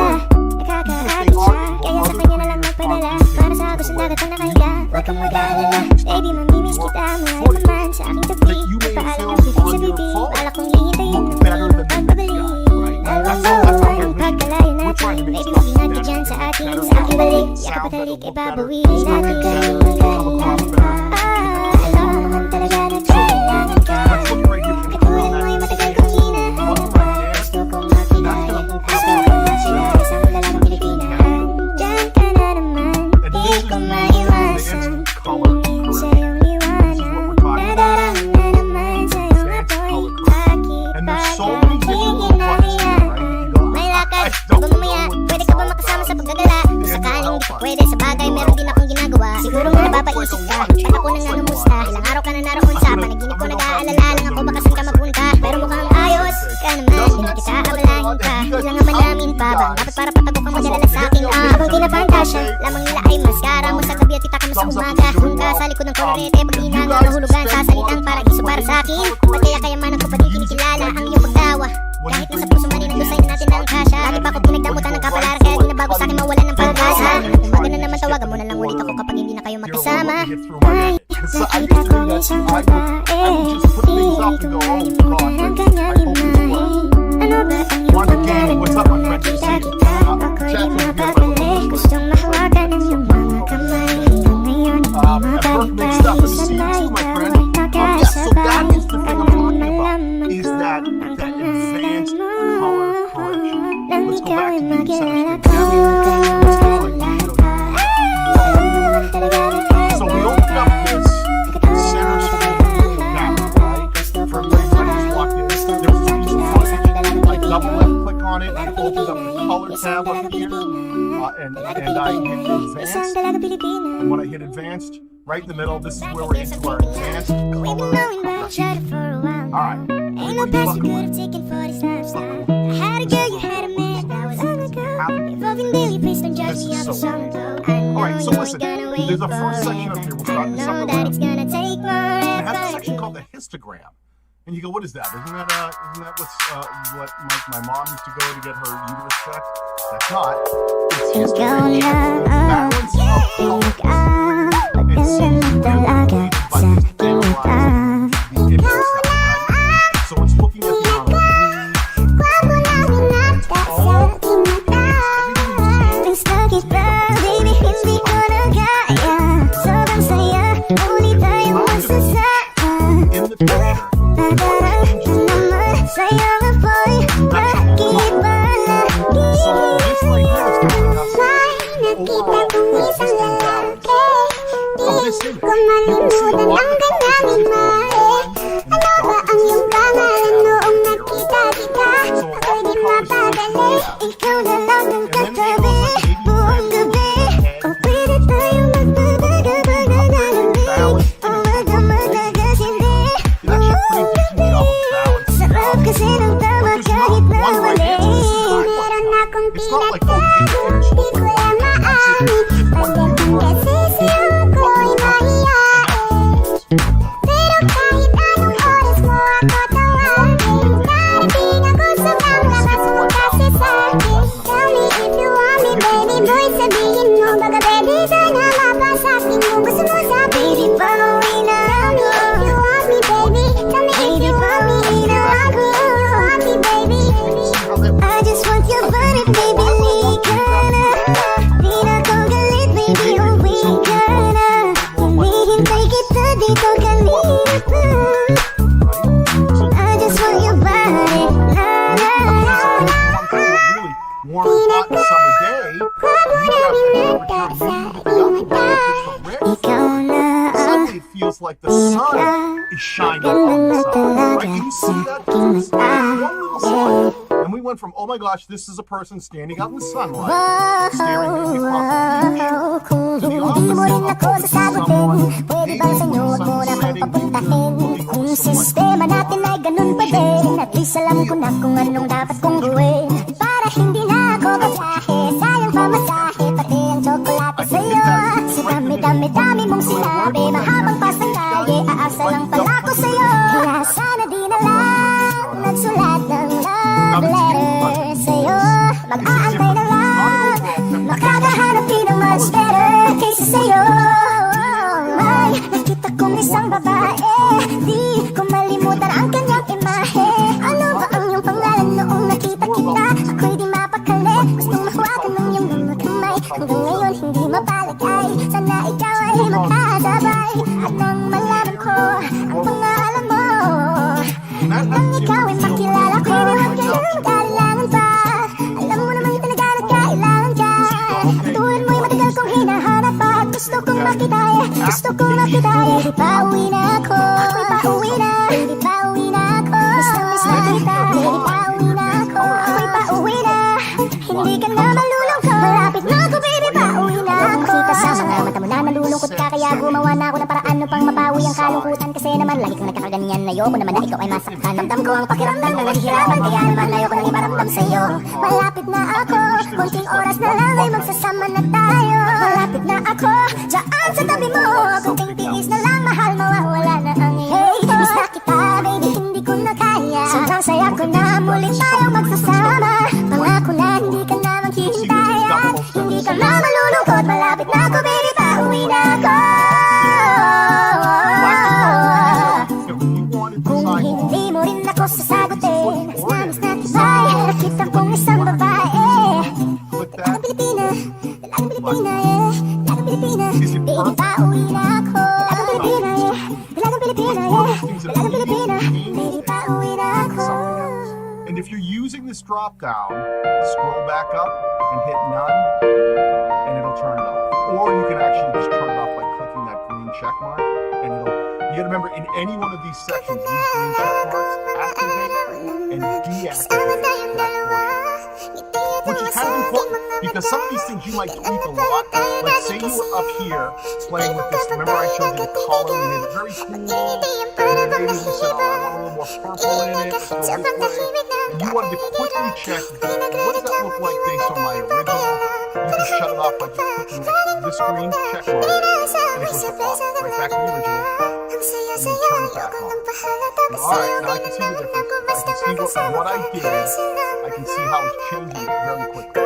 pwede sa bagay, meron din akong ginagawa. Siguro nga napapaisip ka, ba't ako nangangamusta? Ilang araw ka na naroon sa panaginip ko, nag-aalala lang ako baka saan ka magpunta. Pero mukhang ayos ka naman, di na kita abalahin pa. Ilang nga malamin pa ba, dapat para patago kang madalala sa akin. Habang di na pantasya, lamang nila ay maskara mo sa gabi at kita ka mo sa umaga. Kung ka sa likod ng kurete, pag di na nga nahulugan sa salitang paraiso para sa akin. Ba't kaya kayamanan ko pa din kinikilala ang iyong pagtawa? Kahit nasa puso man inagdusay natin ang kasya. Lagi pa ako pinagdamutan ng kapalaran, kaya di na bago sa akin mawala ng pag-asa. Umaga na naman, tawagan mo na lang ulit ako kapag hindi na kayo magkasama. Ay, nakita ko isang babae, hindi ko malimutan ang kanyang imahe. Ano ba ang iyong pagkarin mo? Nakita-kita ako di mapabalik. Gustong mahawagan ang iyong mga kamay. Hanggang ngayon, mabalik tayo sa layo na may nakasabay. Ang malaman is ko that ang advanced color correction. nang Let's go ikaw back ay to the makilala center ko. So we opened up this center screen now, right? For everybody who's walked in, there's a reason for it. I double left click on it, it opens up the color tab up here, and I hit advanced. And when I hit advanced, right in the middle, this is where we're into our advanced color correction. Alright. Ain't no pass you could have taken for this lifestyle. I had a girl, you had a man, that was on the go. Evolving daily, please don't judge me, I'm a song though. Alright, so listen, there's a first section up here, we'll start this upper left. It has a section called the histogram. And you go, what is that? Isn't that what my mom used to go to get her uterus checked? That's not. It's histogram. Balance of color. And see by analyzing the image itself, right? So it's looking at the amount of And we went from, oh my gosh, this is a person standing out in the sunlight, staring maybe across the beach, to the opposite of someone maybe with the sun setting, Kung sistema natin ay ganun pa din, at least alam ko na kung anong dapat kong gawin. Para hindi na ako babiyahe, sayang pamasahe, pati ang tsokolate sa'yo. Sa dami-dami-dami mong sinabi, mahabang pa sa kalye, aasa lang pala ko sa'yo. Kaya sana di na lang nagsulat ng love letter sa'yo. Mag-aantay na lang, makakahanap din ng much better kaysa sa'yo. May nakita kong isang babae, di ko malimutan ang kanyang imahe. Ano ba ang iyong pangalan noong nakita kita? Ako'y di mapakali, gustong mahawakan ng iyong mga kamay. Hanggang ngayon hindi mapalagay, sana ikaw ay magkasabay. At nang malaman ko ang pangalan mo, nang ikaw ay makilala ko, huwag ka nang mag-aalilangan pa. Alam mo naman talaga na kailangan ka. Tulad mo'y matagal kong hinahanap pa. Gusto kong makita, gusto kong makita. Baby, pauwi na ako, ako'y pauwi na. Baby, pauwi na ako, miss na kita. Baby, pauwi na ako, ako'y pauwi na. Hindi ka na malulungkot, malapit na ako, baby, pauwi na ako. Makita sa mga mata mo na nalulungkot ka, kaya gumawa na ako ng paraan upang mapawi ang kalungkutan. Kasi naman lagi kang nagkakaganyan, ayoko naman na ikaw ay masaktan. Ramdam ko ang pakiramdam na naghihirapan, kaya naman ayoko nang iparamdam sa'yo. Malapit na ako, konting oras na lang ay magsasama na tayo. Malapit na ako, dyan sa tabi mo, konting tiis na lang, mahal, mawawala na ang hate. Miss na kita, baby, hindi ko na kaya. Sobrang saya ko na muli tayong magsasama. Pangako na hindi ka na maghihintay at hindi ka na malulungkot. Malapit na ako, baby, pauwi na ako. Kung hindi mo rin ako sasagutin, mas na tibay, nakita kong isang babae. Dalagang Pilipina, dalagang Pilipina, yeah. Dalagang Pilipina, baby, pauwi na ako. Dalagang Pilipina, yeah. Dalagang Pilipina, yeah. Dalagang Pilipina, baby, pauwi na ako. And if you're using this drop down, scroll back up and hit none, and it'll turn it off. Or you can actually just turn it off by clicking that green check mark, and you gotta remember, in any one of these sections, these green check marks activate and deactivate that portion. Which is kind of important, because some of these things you might tweak a lot. Like say you were up here playing with this, remember I showed you the color, we made it very cool, and then maybe we said, oh, I want a little more purple in it, let's go this way. And you wanted to quickly check, what does that look like based on my original? You can shut it off by just clicking this green check mark, and it goes to off, right back to the original, and you turn it back on. Alright, now I can see the difference. I can see what I did. I can see how it's changing it very quickly.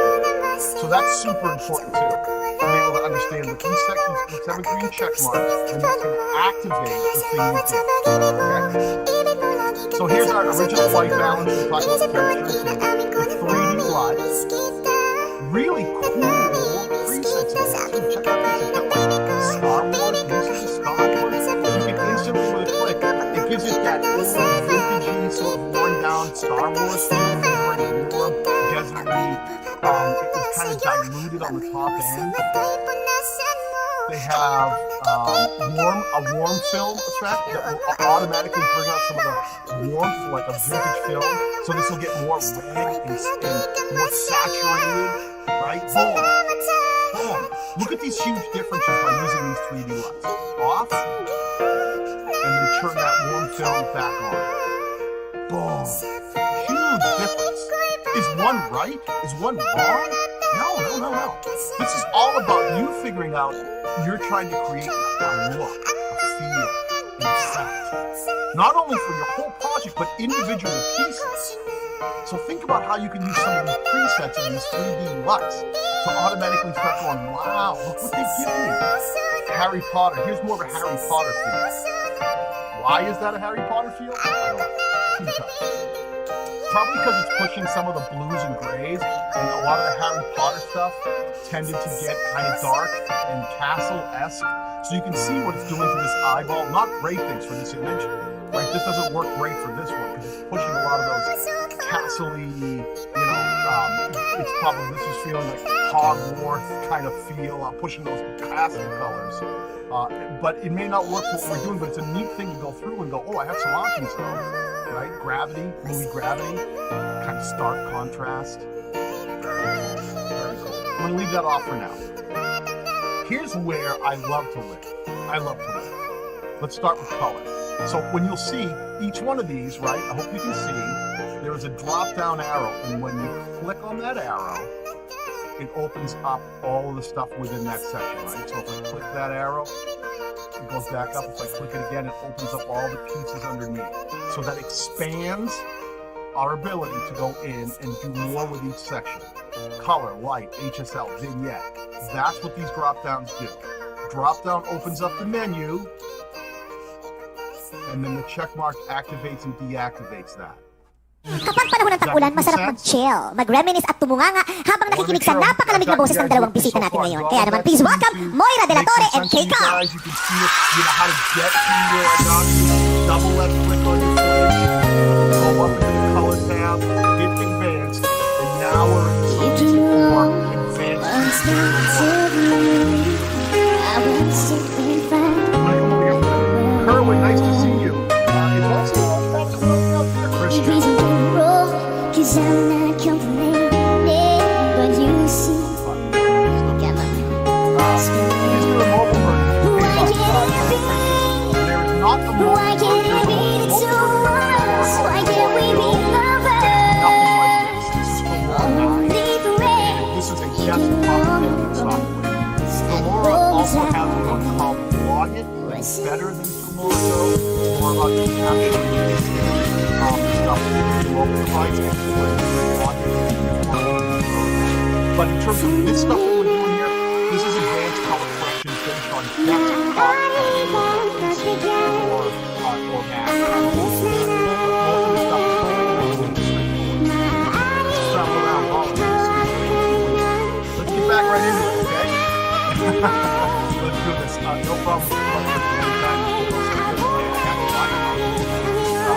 So that's super important too, to be able to understand that these sections each have a green check mark, and that's going to activate the thing you did. Okay? So here's our original white balance. We're talking about the characters here. The 3D lights. Really cool presets in here too. Check out these. It's got like Star Wars, music to Star Wars. You can instantly with a click, it gives you that vintagey sort of worn down Star Wars feel, very warm, deserty. It's kind of diluted on the top end. They have a warm film effect that will automatically bring out some of the warmth, like a vintage film. So this will get more red and more saturated, right? Boom. Boom. Look at these huge differences by using these 3D lights. Off, and then turn that warm film back on. Boom. Huge difference. Is one right? Is one wrong? No. This is all about you figuring out, you're trying to create a look, a feel, an effect. Not only for your whole project, but individual pieces. So think about how you can use some of these presets in these 3D lights to automatically start going, wow, look what they give me. Harry Potter. Here's more of a Harry Potter feel. Why is that a Harry Potter feel? I don't know. Probably because it's pushing some of the blues and grays, and a lot of the Harry Potter stuff tended to get kind of dark and castle-esque. So you can see what it's doing to this eyeball. Not great things for this image, right? This doesn't work great for this one because it's pushing a lot of those castle-y, it's probably, this is feeling like Hogwarts kind of feel, pushing those castle colors. But it may not work for what we're doing, but it's a neat thing to go through and go, oh, I have some options though, right? Gravity, movie Gravity, kind of stark contrast. Very cool. I'm gonna leave that off for now. Here's where I love to live. Let's start with color. So when you'll see each one of these, right, I hope you can see, there is a drop-down arrow, and when you click on that arrow, it opens up all of the stuff within that section, right? So if I click that arrow, it goes back up. If I click it again, it opens up all the pieces underneath. So that expands our ability to go in and do more with each section. Color, light, HSL, vignette. That's what these drop-downs do. Drop-down opens up the menu, and then the check mark activates and deactivates that. Kapag panahon ng tag-ulan, masarap mag-chill, mag-reminisce at tumunganga habang nakikinig sa napakalamig na boses ng dalawang bisita natin ngayon. Kaya naman, please welcome Moira De La Torre and Keika. Guys, you can see it, you know how to get to your double left click on your footage, go up into the color tab, hit advanced, and now we're switching for advanced. Kerwin, nice to see you. It's also Christian. Cause I'm not complaining, but you see, got my There is not a mobile why can't it be the two of us? Why can't we be lovers? This is a guest complicated software. Laura also has one called Log It. It's better than Tomorrow. More about the capturing stuff in the mobile device. But in terms of this stuff that we're doing here, this is advanced color correction based on desktop or Mac. Most of the stuff is travel around politics. Let's get back right into it, okay? Let's do this. No problem.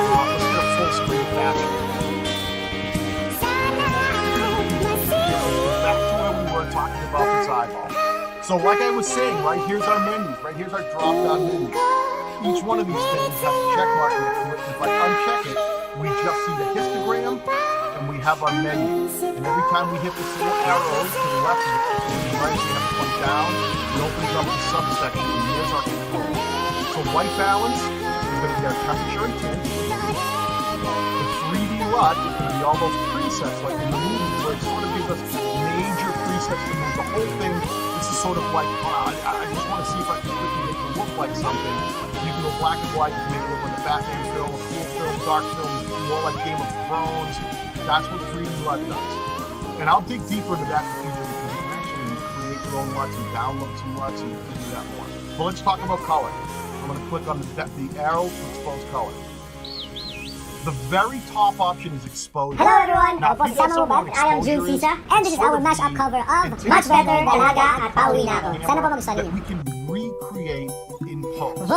Let's get a full screen fashion. Back to where we were talking about this eyeball. So like I was saying, right, here's our menus, right, here's our drop-down menus. Each one of these things has a check mark next to it. If I uncheck it, we just see the histogram, and we have our menu. And every time we hit this little arrow to the left of it, to the right, we have to point down, it opens up the subsection, and here's our control. So white balance is going to be our temperature and tint. The 3D LUT is going to be all those presets, like in the movie, where it sort of gives us major presets to move the whole thing. This is sort of like, I just want to see if I can quickly make it look like something. You can go black and white, you can make it look like a Batman film, a cool film, dark film, more like Game of Thrones. That's what 3D LUT does. And I'll dig deeper into that in the future because you can actually create your own LUTs and download some LUTs and you can do that more. But let's talk about color. I'm going to click on the arrow to expose color. The very top option is exposure. Hello everyone, Now, ako po si Samuel Bat. I am June Sisa, and this is our mashup cover of Much Better, Dalaga at Pauwi Na Ako. Sana po magustuhan that niyo. we can recreate in post.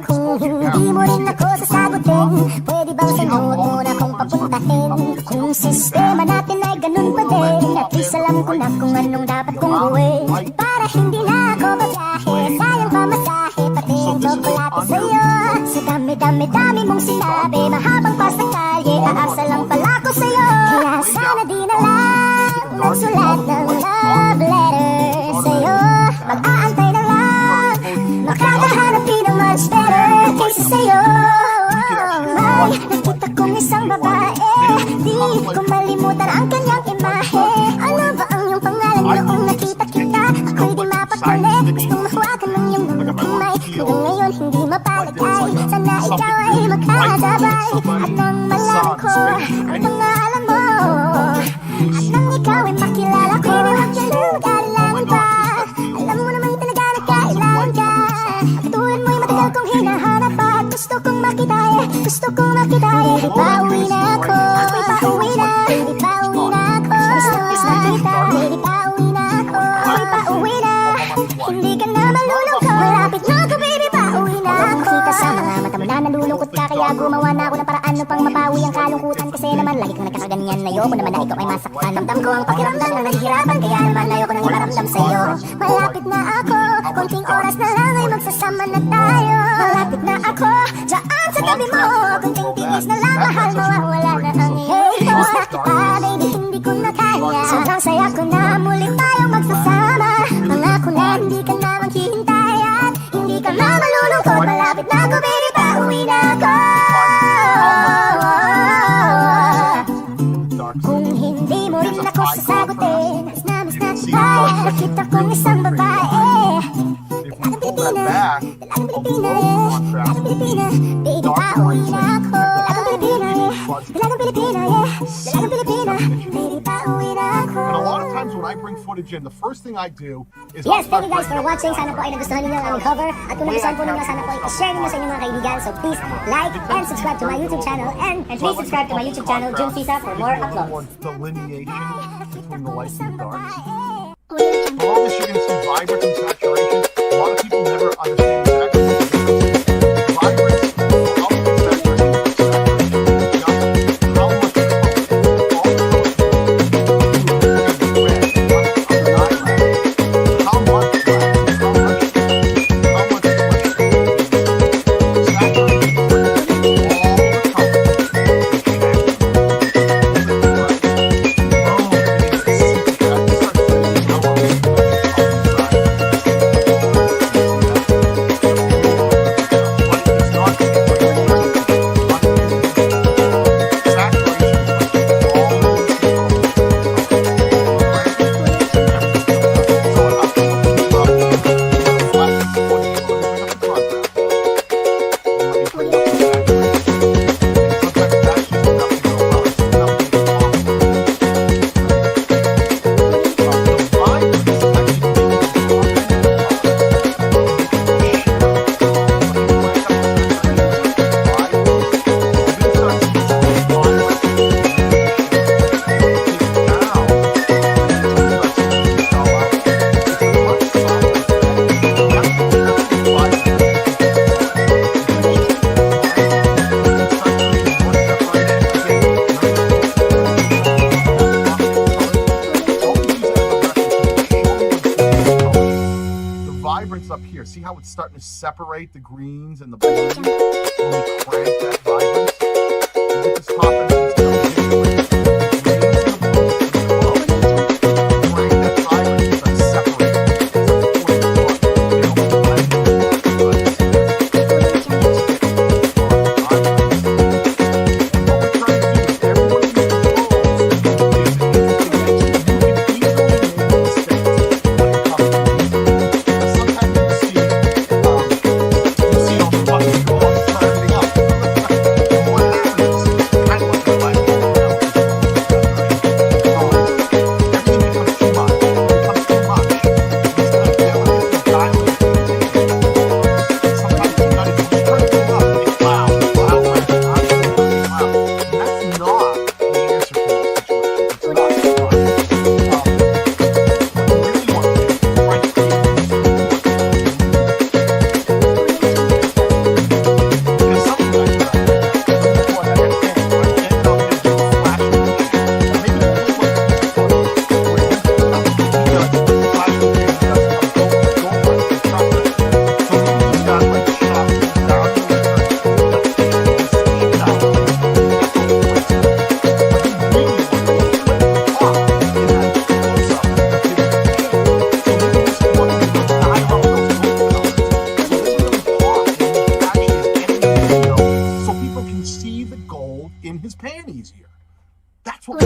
Kung hindi mo rin ako sasagutin, pwede bang sa nood mo na kung papuntahin? Kung sistema natin ay ganun pa din, at least alam ko na kung anong dapat kong gawin. Para hindi na ako babiyahe, sayang pamasahe, pati yung tsokolate sa'yo. Sa dami-dami mong sinabi, mahabang pa sa kalye, aasa lang pala ko sa'yo. Kaya sana di na lang magsulat ng love letter sa'yo. Mag-aantay na lang, makakahanap din ng much better kaysa sa'yo. Ay, nakita kong isang babae, di ko malimutan ang kanyang imahe. Ano ba ang iyong pangalan noong nakita kita? Ako'y di mapagkulit, gustong mahawakan ng iyong mga kamay. Hanggang ngayon hindi mapalagay, sana ikaw ay makasabay. At nang malaman ko ang pangalan mo, at nang ikaw ay makilala ko, huwag ka na mag-alangan pa. Alam mo naman talaga na kailangan ka. Katulad mo'y matagal kong hinahanap at gusto kong makita eh, gusto kong makita eh. Di pa uwi na ako, di pa uwi na, di pa uwi na ako. Gusto makita, di pa uwi na ako, di pa uwi na. Hindi ka na malulungkot, malapit na ako baby, pa uwi na ako. Kita nalulungkot ka, kaya gumawa na ako ng paraan upang mabawi ang kalungkutan. Kasi naman lagi kang nagkakaganyan, ayoko naman na ikaw ay masaktan. Ramdam ko ang pakiramdam na nahihirapan, kaya naman ayoko nang iparamdam sa'yo. Malapit na ako, konting oras na lang ay magsasama na tayo. Malapit na ako, dyan sa tabi mo, konting tiis na lang, mahal, mawawala na ang iyong iwas na kita, baby, hindi ko na kaya. Sobrang saya ko na muli tayong magsasama. Pangako na hindi ka na maghihintay at hindi ka na malulungkot. Malapit na ako, baby, pauwi na ako. Kung hindi mo rin ako sasagutin, mas na kita, nakita kong isang babae. Dalagang Pilipina, dalagang Pilipina, baby, pauwi na ako. Dalagang Pilipina, dalagang Pilipina, baby, pauwi na ako. And a lot of times when I bring footage in, the first thing I do is Yes, thank you guys for watching. Sana po ay nagustuhan ninyo ang aming cover. At kung nagustuhan po ninyo, sana po ay i-share ninyo sa inyong mga kaibigan. So please like and subscribe to my YouTube channel. And please subscribe to my YouTube channel, June Sisa, for more uploads. Delineation between the lights and the darks. Below this, you're going to see vibrance and saturation. A lot of people never understand exactly what the difference is. Vibrance, output saturation, just how much color, all the colors, how much black, how much up here. See how it's starting to separate the greens and the blues? When we crank that vibrance, you get this top and these greens and the blues and the glow. Crank that vibrance, it starts separating. In his panties here. That's what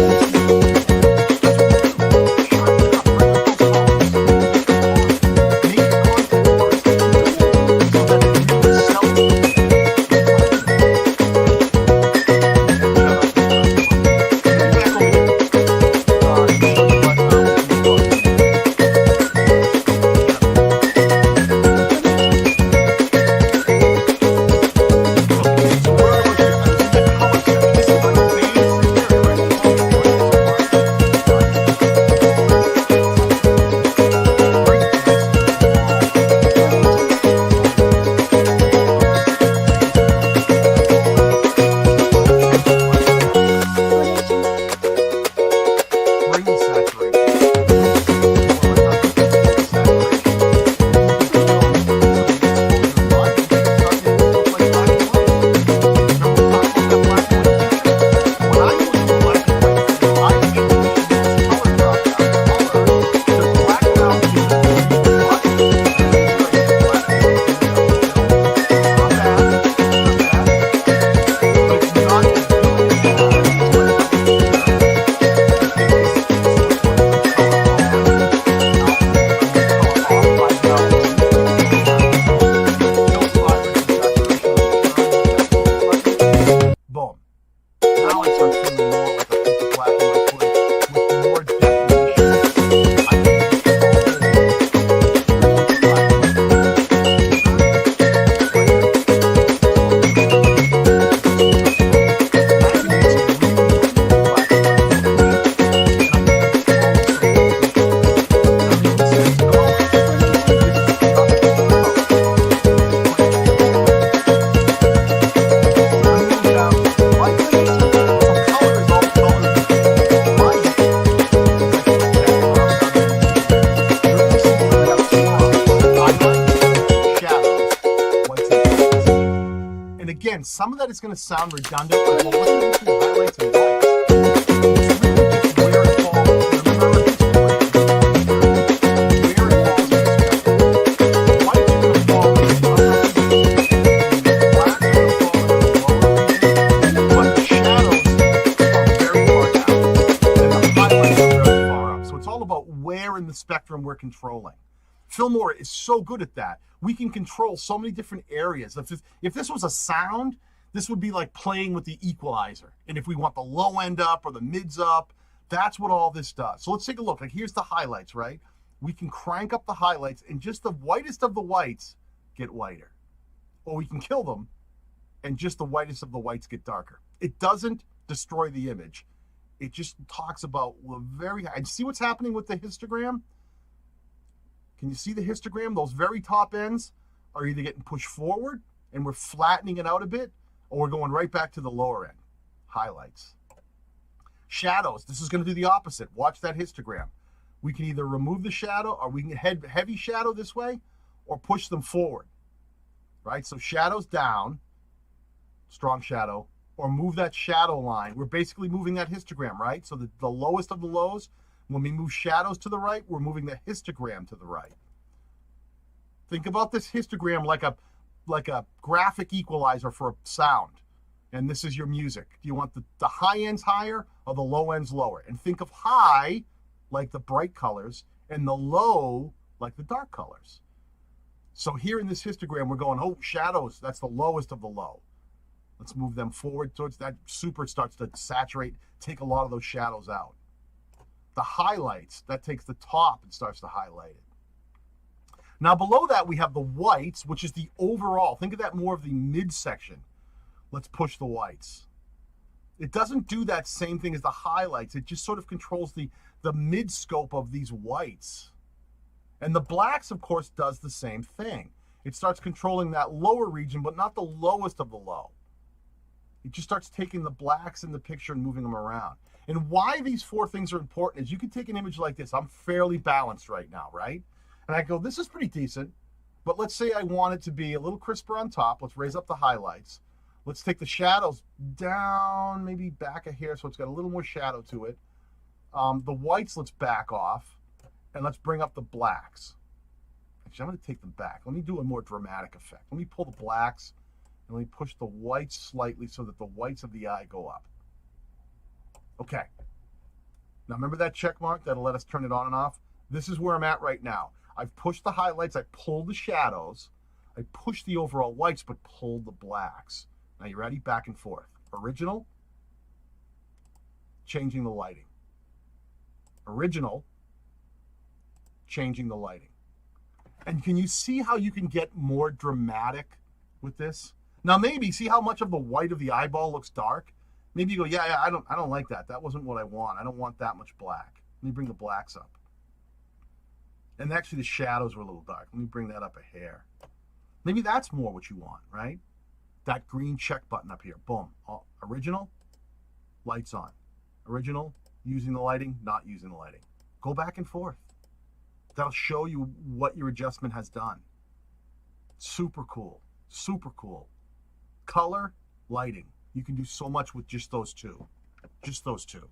again, some of that is going to sound redundant, but we'll look at the highlights and whites. It's really just where it falls. Remember this point. Where it falls in the spectrum. Whites are going to fall in the upper region. Blacks are going to fall in the lower region. But the shadows are very far down. And the highlights are very far up. So it's all about where in the spectrum we're controlling. Filmora is so good at that. We can control so many different areas. If this was a sound, this would be like playing with the equalizer. And if we want the low end up or the mids up, that's what all this does. So let's take a look. Like here's the highlights, right? We can crank up the highlights and just the whitest of the whites get whiter. Or we can kill them and just the whitest of the whites get darker. It doesn't destroy the image. It just talks about the very high. And see what's happening with the histogram? Can you see the histogram? Those very top ends are either getting pushed forward and we're flattening it out a bit, or we're going right back to the lower end. Highlights. Shadows. This is going to do the opposite. Watch that histogram. We can either remove the shadow, or we can head heavy shadow this way, or push them forward. Right? So shadows down, strong shadow, or move that shadow line. We're basically moving that histogram, right? So the lowest of the lows. When we move shadows to the right, we're moving the histogram to the right. Think about this histogram like a graphic equalizer for a sound. And this is your music. Do you want the high ends higher or the low ends lower? And think of high like the bright colors and the low like the dark colors. So here in this histogram, we're going, oh, shadows, that's the lowest of the low. Let's move them forward towards that. Super starts to saturate, take a lot of those shadows out. The highlights, that takes the top and starts to highlight it. Now below that we have the whites, which is the overall. Think of that more of the midsection. Let's push the whites. It doesn't do that same thing as the highlights. It just sort of controls the mid scope of these whites. And the blacks, of course, does the same thing. It starts controlling that lower region, but not the lowest of the low. It just starts taking the blacks in the picture and moving them around. And why these four things are important is you can take an image like this. I'm fairly balanced right now, right? And I go, this is pretty decent, but let's say I want it to be a little crisper on top. Let's raise up the highlights. Let's take the shadows down, maybe back a hair so it's got a little more shadow to it. The whites, let's back off, and let's bring up the blacks. Actually, I'm going to take them back. Let me do a more dramatic effect. Let me pull the blacks, and let me push the whites slightly so that the whites of the eye go up. Okay. Now remember that check mark that'll let us turn it on and off? This is where I'm at right now. I've pushed the highlights, I pulled the shadows, I pushed the overall whites, but pulled the blacks. Now you ready? Back and forth. Original, changing the lighting. Original, changing the lighting. And can you see how you can get more dramatic with this? Now maybe, see how much of the white of the eyeball looks dark? Maybe you go, yeah, I don't like that. That wasn't what I want. I don't want that much black. Let me bring the blacks up. And actually the shadows were a little dark. Let me bring that up a hair. Maybe that's more what you want, right? That green check button up here. Boom. Original, lights on. Original, using the lighting, not using the lighting. Go back and forth. That'll show you what your adjustment has done. Super cool. Super cool. Color, lighting. You can do so much with just those two. Just those two.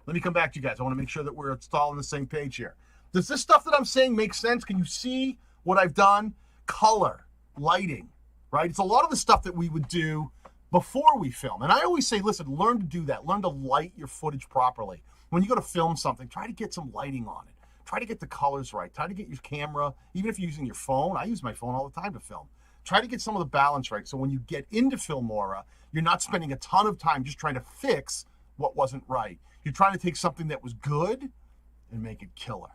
Let me come back to you guys. I want to make sure that we're all on the same page here. Does this stuff that I'm saying make sense? Can you see what I've done? Color, lighting, right? It's a lot of the stuff that we would do before we film. And I always say, listen, learn to do that. Learn to light your footage properly. When you go to film something, try to get some lighting on it. Try to get the colors right. Try to get your camera, even if you're using your phone. I use my phone all the time to film. Try to get some of the balance right. So when you get into Filmora, you're not spending a ton of time just trying to fix what wasn't right. You're trying to take something that was good and make it killer.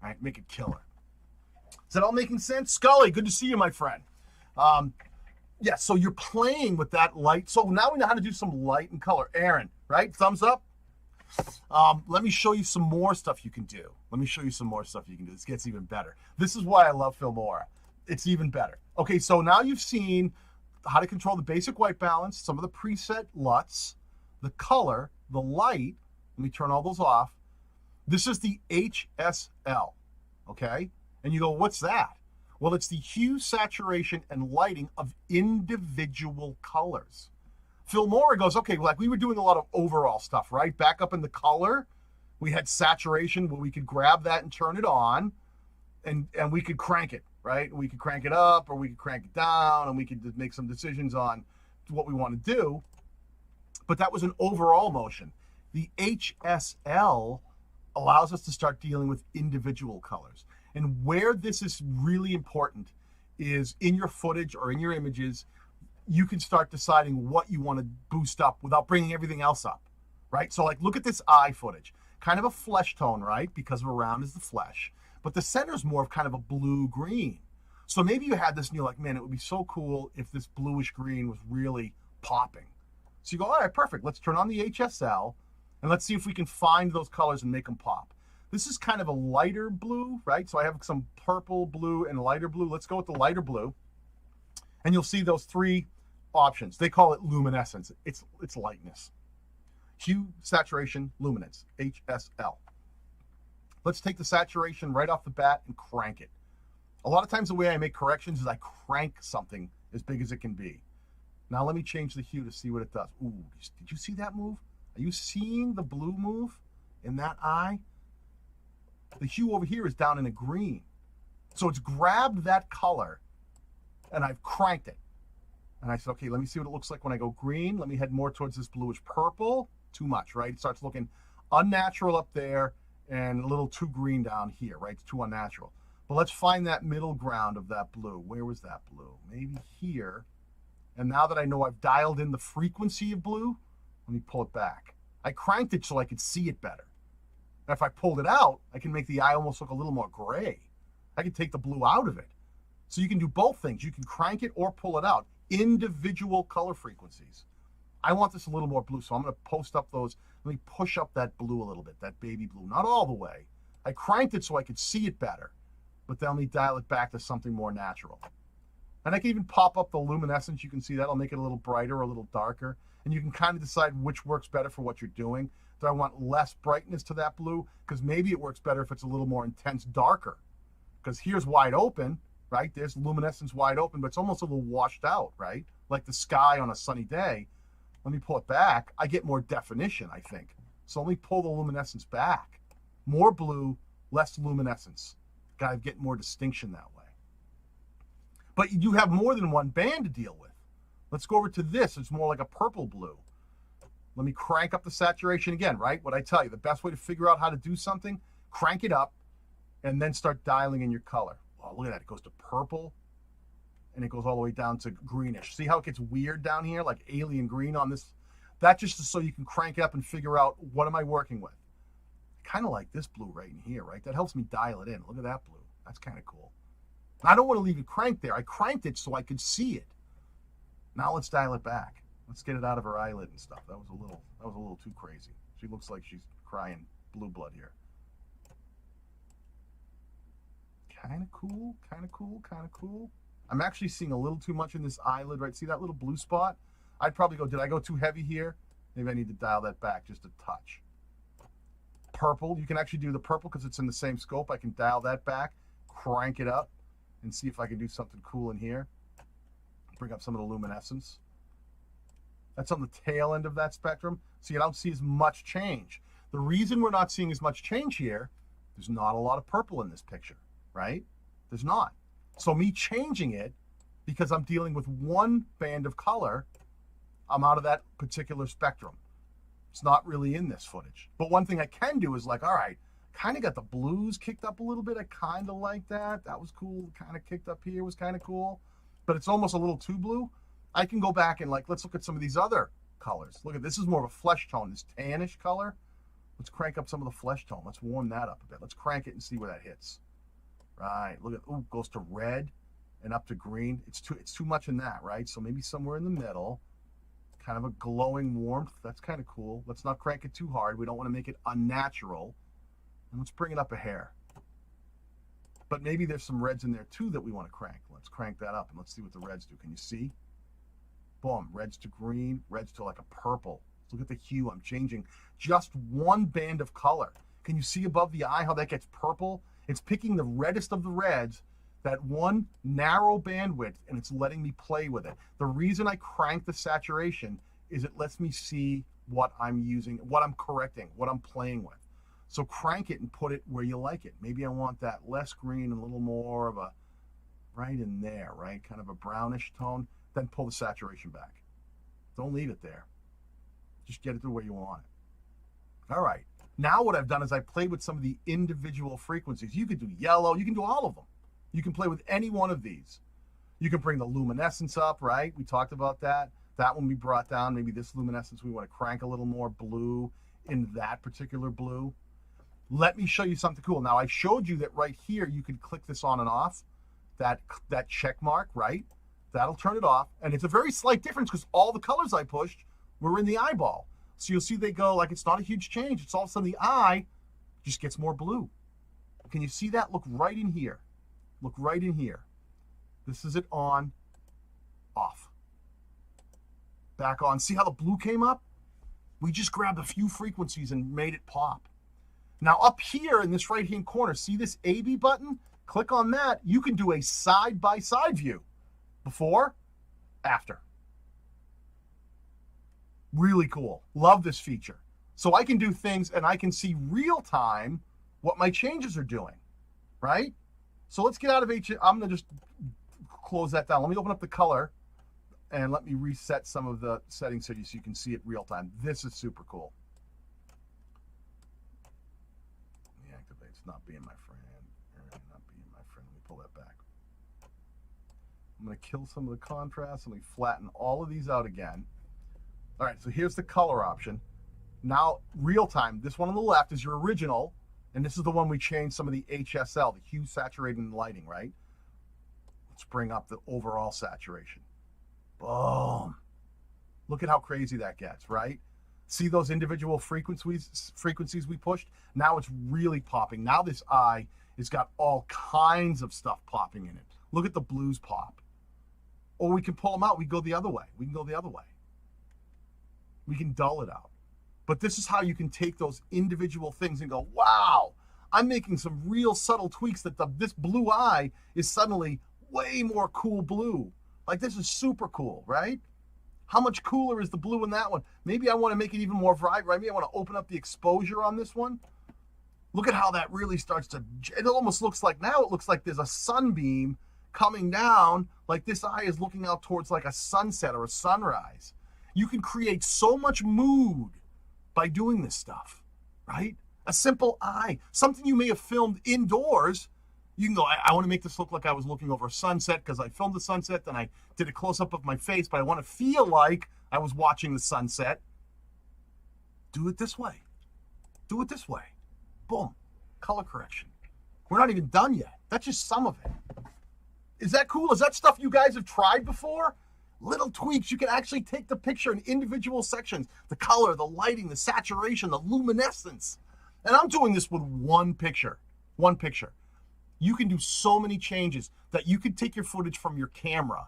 Right? Make it killer. Is that all making sense? Scully, good to see you, my friend. Yeah, so you're playing with that light. So now we know how to do some light and color. Aaron, right? Thumbs up. Let me show you some more stuff you can do. Let me show you some more stuff you can do. This gets even better. This is why I love Filmora. It's even better. Okay, so now you've seen how to control the basic white balance, some of the preset LUTs, the color, the light. Let me turn all those off. This is the HSL, okay? And you go, what's that? Well, it's the hue, saturation, and lighting of individual colors. Filmora goes, okay, like we were doing a lot of overall stuff, right? Back up in the color, we had saturation where we could grab that and turn it on, and we could crank it, right? We could crank it up or we could crank it down, and we could make some decisions on what we want to do. But that was an overall motion. The HSL allows us to start dealing with individual colors. And where this is really important is in your footage or in your images, you can start deciding what you want to boost up without bringing everything else up, right? So like, look at this eye footage, kind of a flesh tone, right? Because around is the flesh, but the center is more of kind of a blue-green. So maybe you had this and you're like, man, it would be so cool if this bluish green was really popping. So you go, all right, perfect. Let's turn on the HSL and let's see if we can find those colors and make them pop. This is kind of a lighter blue, right? So I have some purple, blue, and lighter blue. Let's go with the lighter blue. And you'll see those three options. They call it luminescence. It's lightness. Hue, saturation, luminance, HSL. Let's take the saturation right off the bat and crank it. A lot of times the way I make corrections is I crank something as big as it can be. Now let me change the hue to see what it does. Ooh, did you see that move? Are you seeing the blue move in that eye? The hue over here is down in a green. So it's grabbed that color and I've cranked it. And I said, okay, let me see what it looks like when I go green. Let me head more towards this bluish purple. Too much, right? It starts looking unnatural up there and a little too green down here, right? It's too unnatural. But let's find that middle ground of that blue. Where was that blue? Maybe here. And now that I know I've dialed in the frequency of blue, let me pull it back. I cranked it so I could see it better. Now, if I pulled it out, I can make the eye almost look a little more gray. I can take the blue out of it. So you can do both things. You can crank it or pull it out. Individual color frequencies. I want this a little more blue, so I'm going to post up those. Let me push up that blue a little bit, that baby blue. Not all the way. I cranked it so I could see it better, but then let me dial it back to something more natural. And I can even pop up the luminescence. You can see that. I'll make it a little brighter or a little darker. And you can kind of decide which works better for what you're doing. Do I want less brightness to that blue? Because maybe it works better if it's a little more intense, darker. Because here's wide open, right? There's luminescence wide open, but it's almost a little washed out, right? Like the sky on a sunny day. Let me pull it back. I get more definition, I think. So let me pull the luminescence back. More blue, less luminescence. Gotta get more distinction that way. But you do have more than one band to deal with. Let's go over to this. It's more like a purple blue. Let me crank up the saturation again, right? What I tell you, the best way to figure out how to do something, crank it up and then start dialing in your color. Oh, look at that. It goes to purple and it goes all the way down to greenish. See how it gets weird down here, like alien green on this? That just is so you can crank it up and figure out what am I working with. Kind of like this blue right in here, right? That helps me dial it in. Look at that blue. That's kind of cool. I don't want to leave it cranked there. I cranked it so I could see it. Now let's dial it back. Let's get it out of her eyelid and stuff. That was a little too crazy. She looks like she's crying blue blood here. Kind of cool, kind of cool, kind of cool. I'm actually seeing a little too much in this eyelid, right? See that little blue spot? I'd probably go, did I go too heavy here? Maybe I need to dial that back just a touch. Purple, you can actually do the purple because it's in the same scope. I can dial that back, crank it up, and see if I can do something cool in here. Bring up some of the luminescence. That's on the tail end of that spectrum, so you don't see as much change. The reason we're not seeing as much change here, there's not a lot of purple in this picture, right? There's not. So me changing it, because I'm dealing with one band of color, I'm out of that particular spectrum. It's not really in this footage. But one thing I can do is like, all right, kind of got the blues kicked up a little bit. I kind of like that. That was cool. Kind of kicked up here was kind of cool. But it's almost a little too blue. I can go back and like, let's look at some of these other colors. Look at this is more of a flesh tone, this tannish color. Let's crank up some of the flesh tone. Let's warm that up a bit. Let's crank it and see where that hits. Right, look at, ooh, goes to red and up to green. It's too much in that, right? So maybe somewhere in the middle, kind of a glowing warmth. That's kind of cool. Let's not crank it too hard. We don't want to make it unnatural. And let's bring it up a hair. But maybe there's some reds in there too that we want to crank. Let's crank that up and let's see what the reds do. Can you see? Boom, reds to green, reds to like a purple. Look at the hue. I'm changing just one band of color. Can you see above the eye how that gets purple? It's picking the reddest of the reds that one narrow bandwidth, and it's letting me play with it. The reason I crank the saturation is it lets me see what I'm using, what I'm correcting, what I'm playing with. So crank it and put it where you like it. Maybe I want that less green, a little more of a right in there, right? Kind of a brownish tone. Then pull the saturation back. Don't leave it there. Just get it to where you want it. All right. Now what I've done is I played with some of the individual frequencies. You could do yellow. You can do all of them. You can play with any one of these. You can bring the luminescence up, right? We talked about that. That one we brought down. Maybe this luminescence, we want to crank a little more blue in that particular blue. Let me show you something cool. Now, I showed you that right here, you can click this on and off, that check mark, right? That'll turn it off. And it's a very slight difference because all the colors I pushed were in the eyeball. So you'll see they go like it's not a huge change. It's all of a sudden the eye just gets more blue. Can you see that? Look right in here. Look right in here. This is it on, off. Back on. See how the blue came up? We just grabbed a few frequencies and made it pop. Now up here in this right-hand corner, see this AB button? Click on that. You can do a side-by-side view. Before, after. Really cool. Love this feature. So I can do things and I can see real time what my changes are doing, right? So let's get out of H. I'm going to just close that down. Let me open up the color and let me reset some of the settings so you can see it real time. This is super cool. Deactivate's not being my friend. Not being my friend. Let me pull that back. I'm going to kill some of the contrast. Let me flatten all of these out again. All right, so here's the color option. Now, real time, this one on the left is your original, and this is the one we changed some of the HSL, the hue, saturated, and lighting, right? Let's bring up the overall saturation. Boom. Look at how crazy that gets, right? See those individual frequencies we pushed? Now it's really popping. Now this eye has got all kinds of stuff popping in it. Look at the blues pop. Or we can pull them out. We go the other way. We can go the other way. We can dull it out. But this is how you can take those individual things and go, wow, I'm making some real subtle tweaks that this blue eye is suddenly way more cool blue. Like this is super cool, right? How much cooler is the blue in that one? Maybe I want to make it even more vibrant. Maybe I want to open up the exposure on this one. Look at how that really starts to, it almost looks like, now it looks like there's a sunbeam coming down, like this eye is looking out towards like a sunset or a sunrise. You can create so much mood by doing this stuff, right? A simple eye, something you may have filmed indoors. You can go, I want to make this look like I was looking over a sunset because I filmed the sunset, then I did a close-up of my face, but I want to feel like I was watching the sunset. Do it this way. Do it this way. Boom. Color correction. We're not even done yet. That's just some of it. Is that cool? Is that stuff you guys have tried before? Little tweaks. You can actually take the picture in individual sections. The color, the lighting, the saturation, the luminescence. And I'm doing this with one picture. One picture. You can do so many changes that you could take your footage from your camera.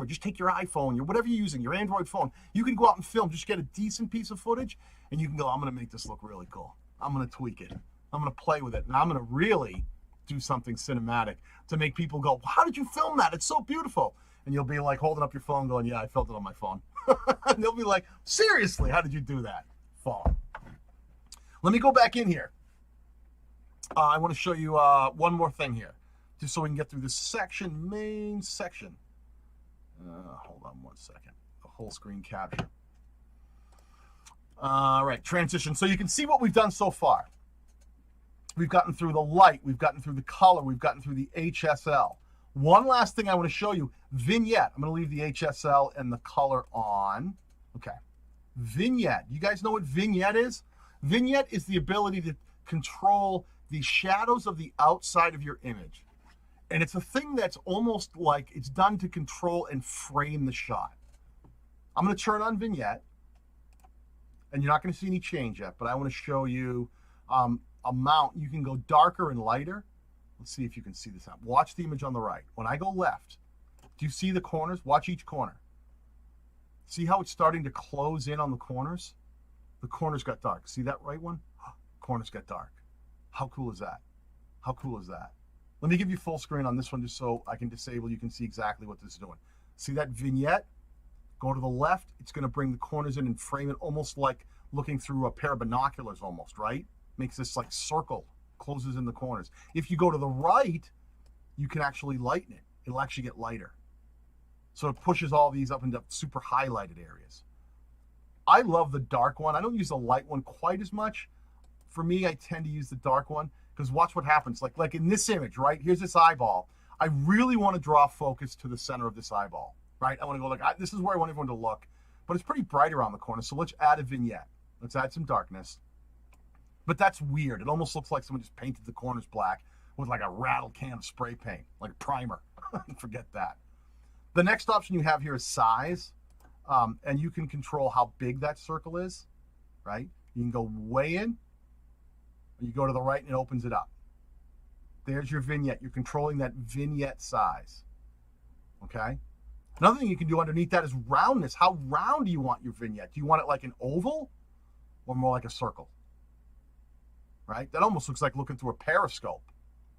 Just take your iPhone, your whatever you're using, your Android phone. You can go out and film, just get a decent piece of footage, and you can go, I'm going to make this look really cool. I'm going to tweak it. I'm going to play with it. And I'm going to really do something cinematic to make people go, how did you film that? It's so beautiful. And you'll be like holding up your phone going, yeah, I filmed it on my phone. And they'll be like, seriously, how did you do that? Phone. Let me go back in here. I want to show you one more thing here, just so we can get through this section, main section. Hold on one second. The whole screen capture. All right, transition. So you can see what we've done so far. We've gotten through the light. We've gotten through the color. We've gotten through the HSL. One last thing I want to show you, vignette. I'm going to leave the HSL and the color on. Okay. Vignette. You guys know what vignette is? Vignette is the ability to control the shadows of the outside of your image. And it's a thing that's almost like it's done to control and frame the shot. I'm going to turn on vignette. And you're not going to see any change yet, but I want to show you amount. You can go darker and lighter. Let's see if you can see this out. Watch the image on the right. When I go left, do you see the corners? Watch each corner. See how it's starting to close in on the corners? The corners got dark. See that right one? Corners got dark. How cool is that? How cool is that? Let me give you full screen on this one just so I can disable. You can see exactly what this is doing. See that vignette? Go to the left. It's going to bring the corners in and frame it almost like looking through a pair of binoculars almost, right? Makes this like circle, closes in the corners. If you go to the right, you can actually lighten it. It'll actually get lighter. So it pushes all these up into super highlighted areas. I love the dark one. I don't use the light one quite as much. For me, I tend to use the dark one because watch what happens. Like in this image, right? Here's this eyeball. I really want to draw focus to the center of this eyeball, right? I want to go like, this is where I want everyone to look. But it's pretty bright around the corner. So let's add a vignette. Let's add some darkness. But that's weird. It almost looks like someone just painted the corners black with like a rattle can of spray paint, like primer. Forget that. The next option you have here is size. And you can control how big that circle is, right? You can go way in, or you go to the right and it opens it up. There's your vignette. You're controlling that vignette size, okay? Another thing you can do underneath that is roundness. How round do you want your vignette? Do you want it like an oval or more like a circle, right? That almost looks like looking through a periscope,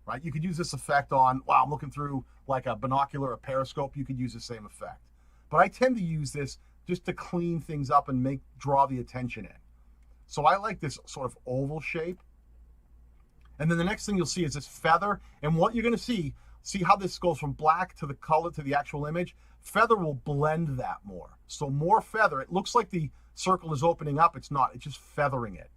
right? You could use this effect on, wow, I'm looking through like a binocular, a periscope. You could use the same effect. But I tend to use this just to clean things up and draw the attention in. So I like this sort of oval shape. And then the next thing you'll see is this feather. And what you're going to see how this goes from black to the color to the actual image. Feather will blend that more. So more feather. It looks like the circle is opening up. It's not. It's just feathering it.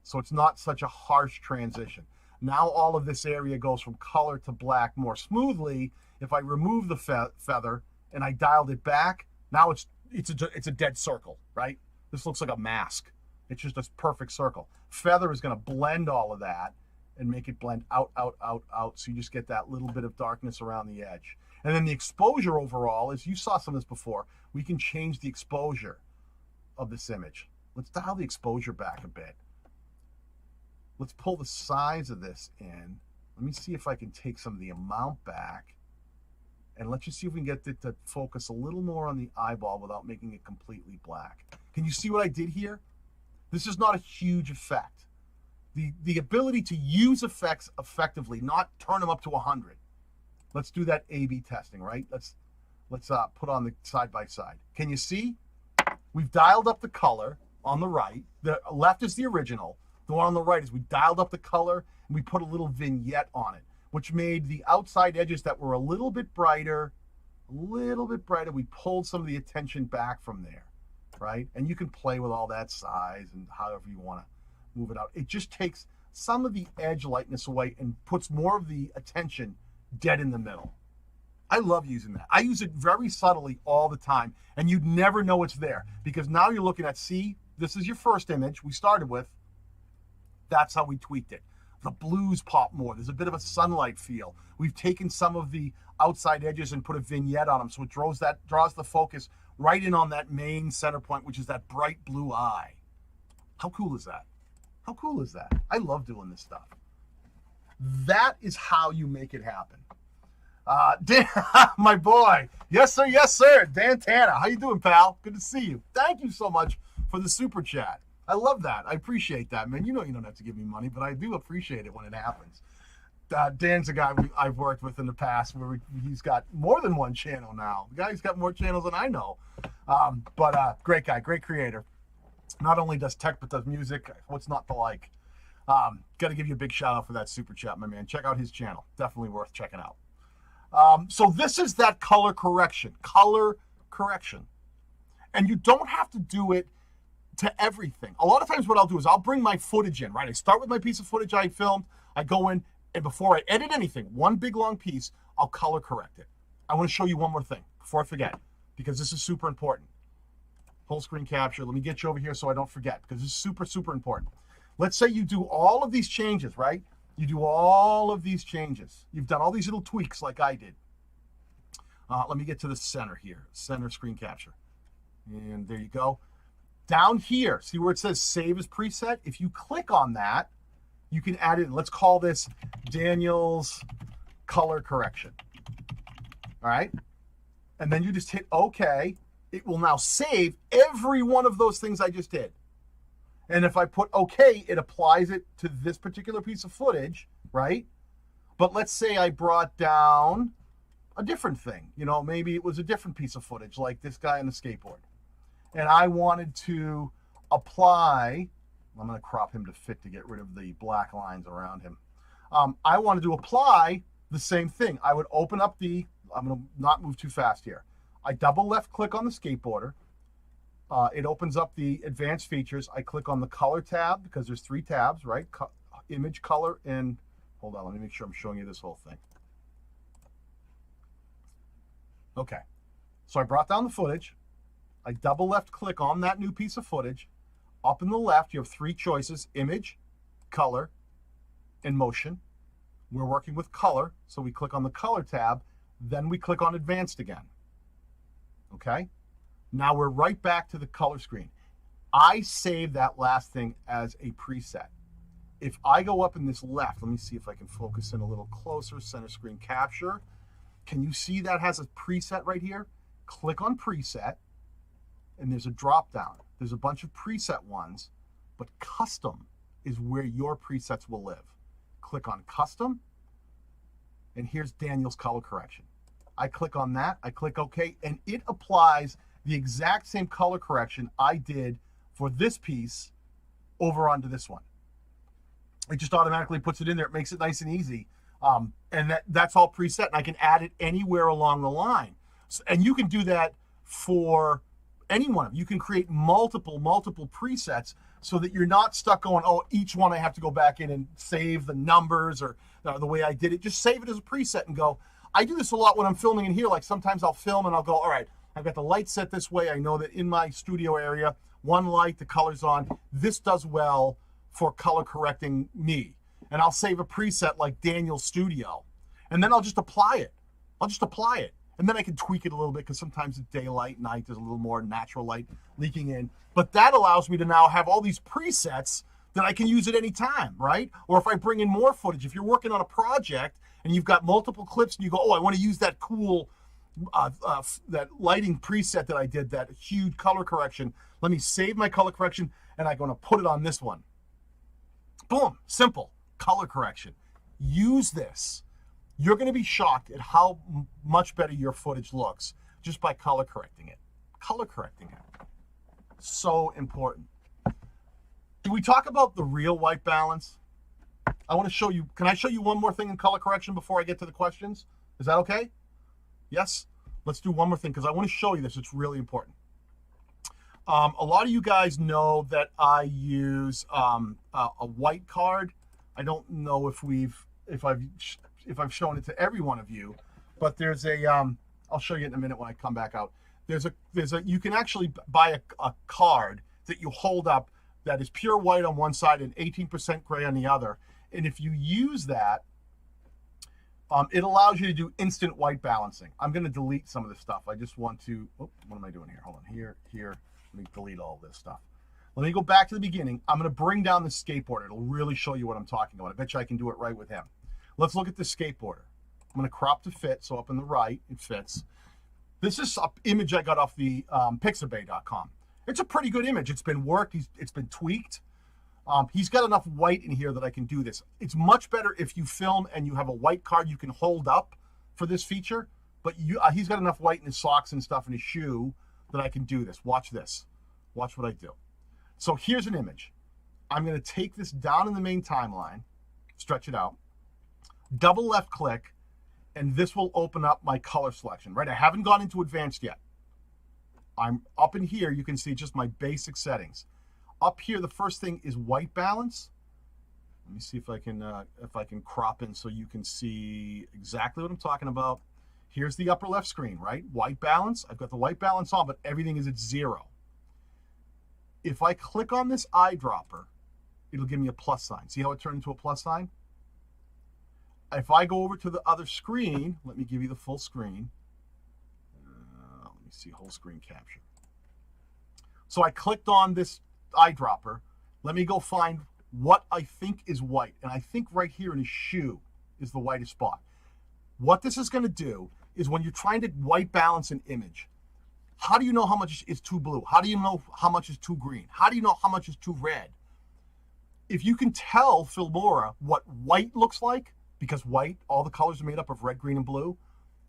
So it's not such a harsh transition. Now all of this area goes from color to black more smoothly. If I remove the feather and I dialed it back, now it's a dead circle, right? This looks like a mask. It's just a perfect circle. Feather is going to blend all of that and make it blend out, so you just get that little bit of darkness around the edge. And then the exposure overall, as you saw some of this before, we can change the exposure of this image. Let's dial the exposure back a bit. Let's pull the size of this in. Let me see if I can take some of the amount back. And let's just see if we can get it to focus a little more on the eyeball without making it completely black. Can you see what I did here? This is not a huge effect. The ability to use effects effectively, not turn them up to 100. Let's do that A/B testing, right? Let's put on the side by side. Can you see? We've dialed up the color on the right. The left is the original. The one on the right is we dialed up the color and we put a little vignette on it, which made the outside edges that were a little bit brighter. We pulled some of the attention back from there, right? And you can play with all that size and however you want to move it out. It just takes some of the edge lightness away and puts more of the attention dead in the middle. I love using that. I use it very subtly all the time, and you'd never know it's there because now you're looking at, see, this is your first image we started with. That's how we tweaked it. The blues pop more. There's a bit of a sunlight feel. We've taken some of the outside edges and put a vignette on them, so it draws the focus right in on that main center point, which is that bright blue eye. How cool is that? How cool is that? I love doing this stuff. That is how you make it happen. Dan, my boy. Yes, sir. Yes, sir. Dan Tanner. How you doing, pal? Good to see you. Thank you so much for the super chat. I love that. I appreciate that, man. You know you don't have to give me money, but I do appreciate it when it happens. Dan's a guy I've worked with in the past where he's got more than one channel now. The guy's got more channels than I know. But great guy, great creator. Not only does tech, but does music. What's not to like? Got to give you a big shout out for that super chat, my man. Check out his channel. Definitely worth checking out. So this is that color correction. Color correction. And you don't have to do it to everything. A lot of times what I'll do is I'll bring my footage in, right? I start with my piece of footage I filmed. I go in, and before I edit anything, one big long piece, I'll color correct it. I want to show you one more thing before I forget, because this is super important. Full screen capture. Let me get you over here so I don't forget, because this is super, super important. Let's say you do all of these changes, right? You do all of these changes. You've done all these little tweaks like I did. Let me get to the center here. Center screen capture. And there you go. Down here, see where it says save as preset? If you click on that, you can add it. Let's call this Daniel's color correction. All right? And then you just hit OK. It will now save every one of those things I just did. And if I put OK, it applies it to this particular piece of footage, right? But let's say I brought down a different thing. You know, maybe it was a different piece of footage, like this guy on the skateboard. And I wanted to apply, I'm going to crop him to fit to get rid of the black lines around him. I wanted to apply the same thing. I would open up I'm going to not move too fast here. I double left click on the skateboarder. It opens up the advanced features. I click on the color tab because there's 3 tabs, right? Image, color, and hold on, let me make sure I'm showing you this whole thing. Okay, so I brought down the footage. I double left click on that new piece of footage. Up in the left, you have 3 choices: image, color, and motion. We're working with color, so we click on the color tab, then we click on advanced again. Okay, now we're right back to the color screen. I saved that last thing as a preset. If I go up in this left, let me see if I can focus in a little closer, center screen capture. Can you see that has a preset right here? Click on preset, and there's a drop down. There's a bunch of preset ones, but custom is where your presets will live. Click on custom, and here's Daniel's color correction. I click on that, I click OK, and it applies the exact same color correction I did for this piece over onto this one. It just automatically puts it in there. It makes it nice and easy. And that's all preset, and I can add it anywhere along the line. So, and you can do that for any one of them. You can create multiple presets so that you're not stuck going, oh, each one I have to go back in and save the numbers or the way I did it. Just save it as a preset and go. I do this a lot when I'm filming in here. Like sometimes I'll film and I'll go, all right, I've got the light set this way. I know that in my studio area, one light, the color's on. This does well for color correcting me. And I'll save a preset like Daniel's Studio. And then I'll just apply it. And then I can tweak it a little bit because sometimes it's daylight, night, there's a little more natural light leaking in. But that allows me to now have all these presets that I can use at any time, right? Or if I bring in more footage, if you're working on a project and you've got multiple clips and you go, oh, I want to use that cool, that lighting preset that I did, that huge color correction. Let me save my color correction and I'm going to put it on this one. Boom, simple, color correction. Use this. You're going to be shocked at how much better your footage looks just by color correcting it. Color correcting it. So important. Do we talk about the real white balance? I want to show you. Can I show you one more thing in color correction before I get to the questions? Is that okay? Yes? Let's do one more thing because I want to show you this. It's really important. A lot of you guys know that I use a white card. I don't know if I've shown it to every one of you, but there's a I'll show you in a minute when I come back out. You can actually buy a card that you hold up that is pure white on one side and 18% gray on the other. And if you use that, it allows you to do instant white balancing. I'm going to delete some of this stuff. I just want to, what am I doing here? Hold on, here. Let me delete all this stuff. Let me go back to the beginning. I'm going to bring down the skateboarder. It'll really show you what I'm talking about. I bet you I can do it right with him. Let's look at the skateboarder. I'm going to crop to fit, so up in the right, it fits. This is an image I got off the pixabay.com. It's a pretty good image. It's been worked. It's been tweaked. He's got enough white in here that I can do this. It's much better if you film and you have a white card you can hold up for this feature, but he's got enough white in his socks and stuff in his shoe that I can do this. Watch this. Watch what I do. So here's an image. I'm going to take this down in the main timeline, stretch it out, double left click, and this will open up my color selection, right? I haven't gone into advanced yet. I'm up in here. You can see just my basic settings. Up here, the first thing is white balance. Let me see if I can crop in so you can see exactly what I'm talking about. Here's the upper left screen, right? White balance. I've got the white balance on, but everything is at 0. If I click on this eyedropper, it'll give me a plus sign. See how it turned into a plus sign? If I go over to the other screen, let me give you the full screen. Let me see, whole screen capture. So I clicked on this eyedropper. Let me go find what I think is white. And I think right here in his shoe is the whitest spot. What this is going to do is when you're trying to white balance an image, how do you know how much is too blue? How do you know how much is too green? How do you know how much is too red? If you can tell Filmora what white looks like, because white, all the colors are made up of red, green, and blue,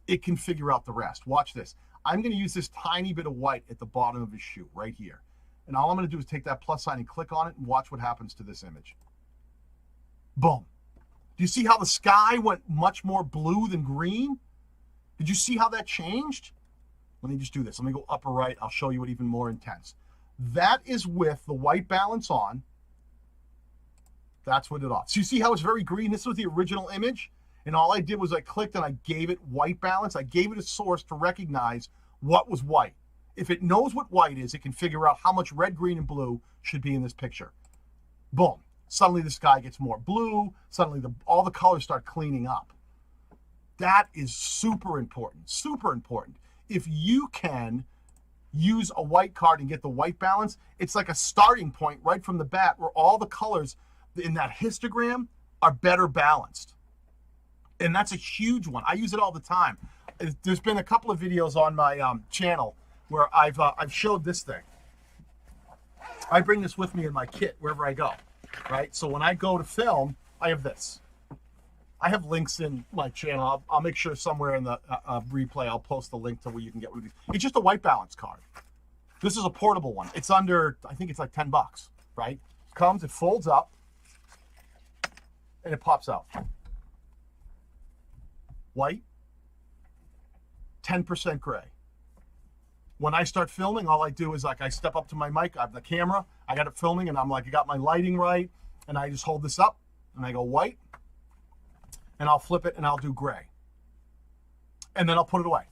it can figure out the rest. Watch this. I'm going to use this tiny bit of white at the bottom of his shoe right here. And all I'm going to do is take that plus sign and click on it and watch what happens to this image. Boom. Do you see how the sky went much more blue than green? Did you see how that changed? Let me just do this. Let me go upper right. I'll show you it even more intense. That is with the white balance on. That's with it off. So you see how it's very green? This was the original image. And all I did was I clicked and I gave it white balance. I gave it a source to recognize what was white. If it knows what white is, it can figure out how much red, green, and blue should be in this picture. Boom. Suddenly the sky gets more blue. Suddenly all the colors start cleaning up. That is super important. Super important. If you can use a white card and get the white balance, it's like a starting point right from the bat where all the colors in that histogram are better balanced. And that's a huge one. I use it all the time. There's been a couple of videos on my channel where I've showed this thing. I bring this with me in my kit wherever I go, right? So when I go to film, I have this. I have links in my channel. I'll make sure somewhere in the replay I'll post the link to where you can get one of these. It's just a white balance card. This is a portable one. It's under, I think it's like 10 bucks, right? It comes, it folds up, and it pops out. White, 10% gray. When I start filming, all I do is like I step up to my mic, I have the camera, I got it filming, and I'm like, I got my lighting right, and I just hold this up, and I go white, and I'll flip it, and I'll do gray. And then I'll put it away.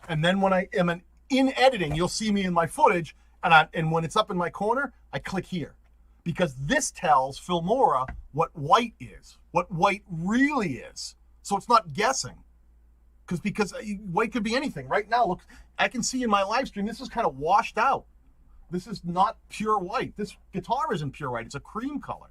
And then when I am in editing, you'll see me in my footage, and when it's up in my corner, I click here. Because this tells Filmora what white is, what white really is. So it's not guessing. Because white could be anything. Right now, look, I can see in my live stream, this is kind of washed out. This is not pure white. This guitar isn't pure white. It's a cream color.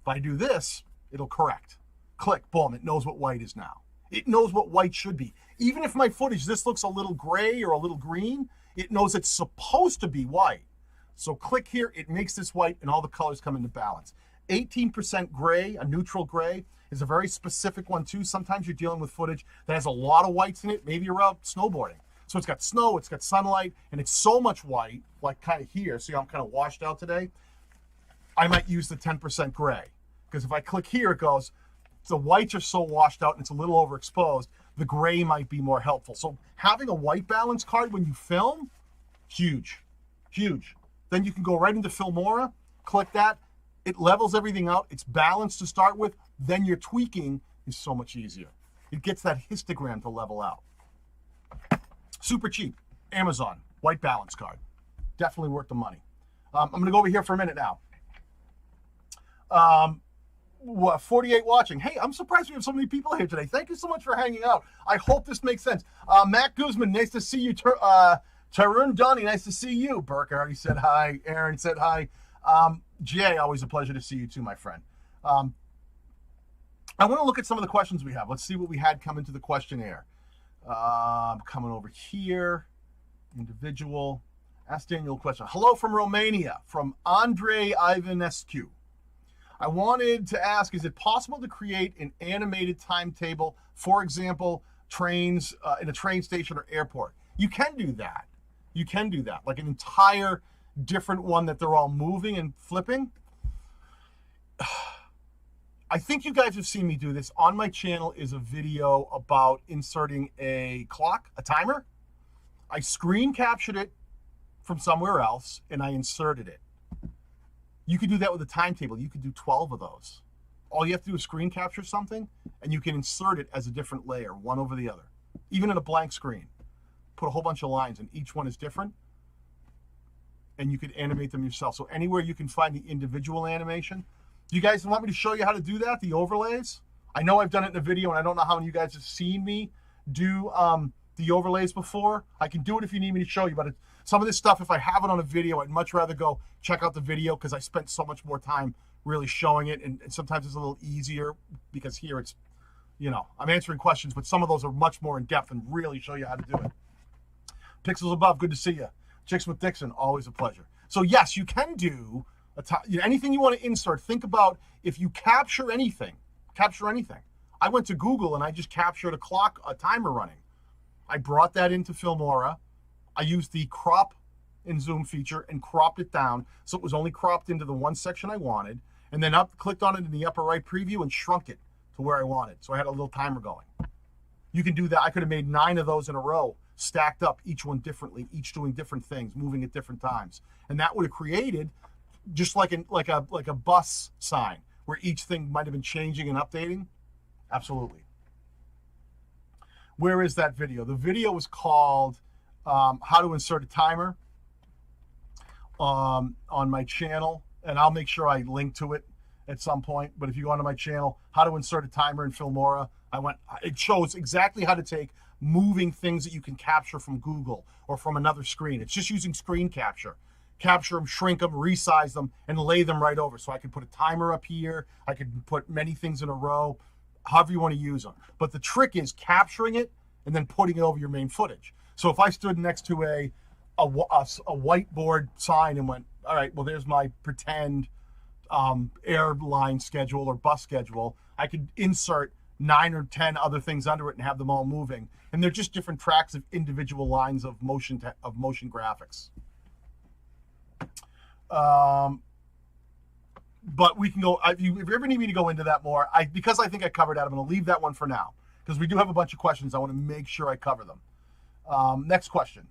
If I do this, it'll correct. Click, boom, it knows what white is now. It knows what white should be. Even if my footage, this looks a little gray or a little green, it knows it's supposed to be white. So click here, it makes this white, and all the colors come into balance. 18% gray, a neutral gray, is a very specific one too. Sometimes you're dealing with footage that has a lot of whites in it. Maybe you're out snowboarding. So it's got snow, it's got sunlight, and it's so much white, like kind of here. See how I'm kind of washed out today? I might use the 10% gray. Because if I click here, it goes, the whites are so washed out and it's a little overexposed, the gray might be more helpful. So having a white balance card when you film, huge, huge. Then you can go right into Filmora, click that, it levels everything out, it's balanced to start with, then your tweaking is so much easier. It gets that histogram to level out. Super cheap, Amazon, white balance card. Definitely worth the money. I'm gonna go over here for a minute now. 48 watching. Hey, I'm surprised we have so many people here today. Thank you so much for hanging out. I hope this makes sense. Matt Guzman, nice to see you. Tarun Donnie, nice to see you. Burke already said hi. Aaron said hi. Jay, always a pleasure to see you too, my friend. I want to look at some of the questions we have. Let's see what we had come into the questionnaire. Coming over here. Individual. Ask Daniel a question. Hello from Romania, from Andre Ivanescu. I wanted to ask, is it possible to create an animated timetable, for example, trains in a train station or airport? You can do that. You can do that, like an entire different one that they're all moving and flipping. I think you guys have seen me do this. On my channel is a video about inserting a clock, a timer. I screen captured it from somewhere else and I inserted it. You could do that with a timetable. You could do 12 of those. All you have to do is screen capture something and you can insert it as a different layer, one over the other. Even in a blank screen. Put a whole bunch of lines and each one is different. And you could animate them yourself. So anywhere you can find the individual animation. Do you guys want me to show you how to do that, the overlays? I know I've done it in a video and I don't know how many of you guys have seen me do the overlays before. I can do it if you need me to show you, but some of this stuff, if I have it on a video, I'd much rather go check out the video because I spent so much more time really showing it, and sometimes it's a little easier because here it's, you know, I'm answering questions, but some of those are much more in depth and really show you how to do it. Pixels Above, good to see you. Chicks with Dixon, always a pleasure. So yes, you can do anything you want to insert. Think about if you capture anything I went to Google and I just captured a timer running. I brought that into Filmora. I used the crop and zoom feature and cropped it down so it was only cropped into the one section I wanted, and then clicked on it in the upper right preview and shrunk it to where I wanted. So I had a little timer going. You can do that. I could have made 9 of those in a row, stacked up, each one differently, each doing different things, moving at different times. And that would have created just like a bus sign where each thing might have been changing and updating. Absolutely. Where is that video? The video was called How to Insert a Timer on my channel, and I'll make sure I link to it at some point. But if you go onto my channel, How to Insert a Timer in Filmora, it shows exactly how to take moving things that you can capture from Google or from another screen. It's just using screen capture. Capture them, shrink them, resize them, and lay them right over. So I can put a timer up here. I could put many things in a row, however you want to use them. But the trick is capturing it and then putting it over your main footage. So if I stood next to a whiteboard sign and went, all right, well, there's my pretend airline schedule or bus schedule, I could insert 9 or 10 other things under it and have them all moving. And they're just different tracks of individual lines of motion graphics. But we can go, if you ever need me to go into that more, because I think I covered that, I'm going to leave that one for now, because we do have a bunch of questions. I want to make sure I cover them. Next question.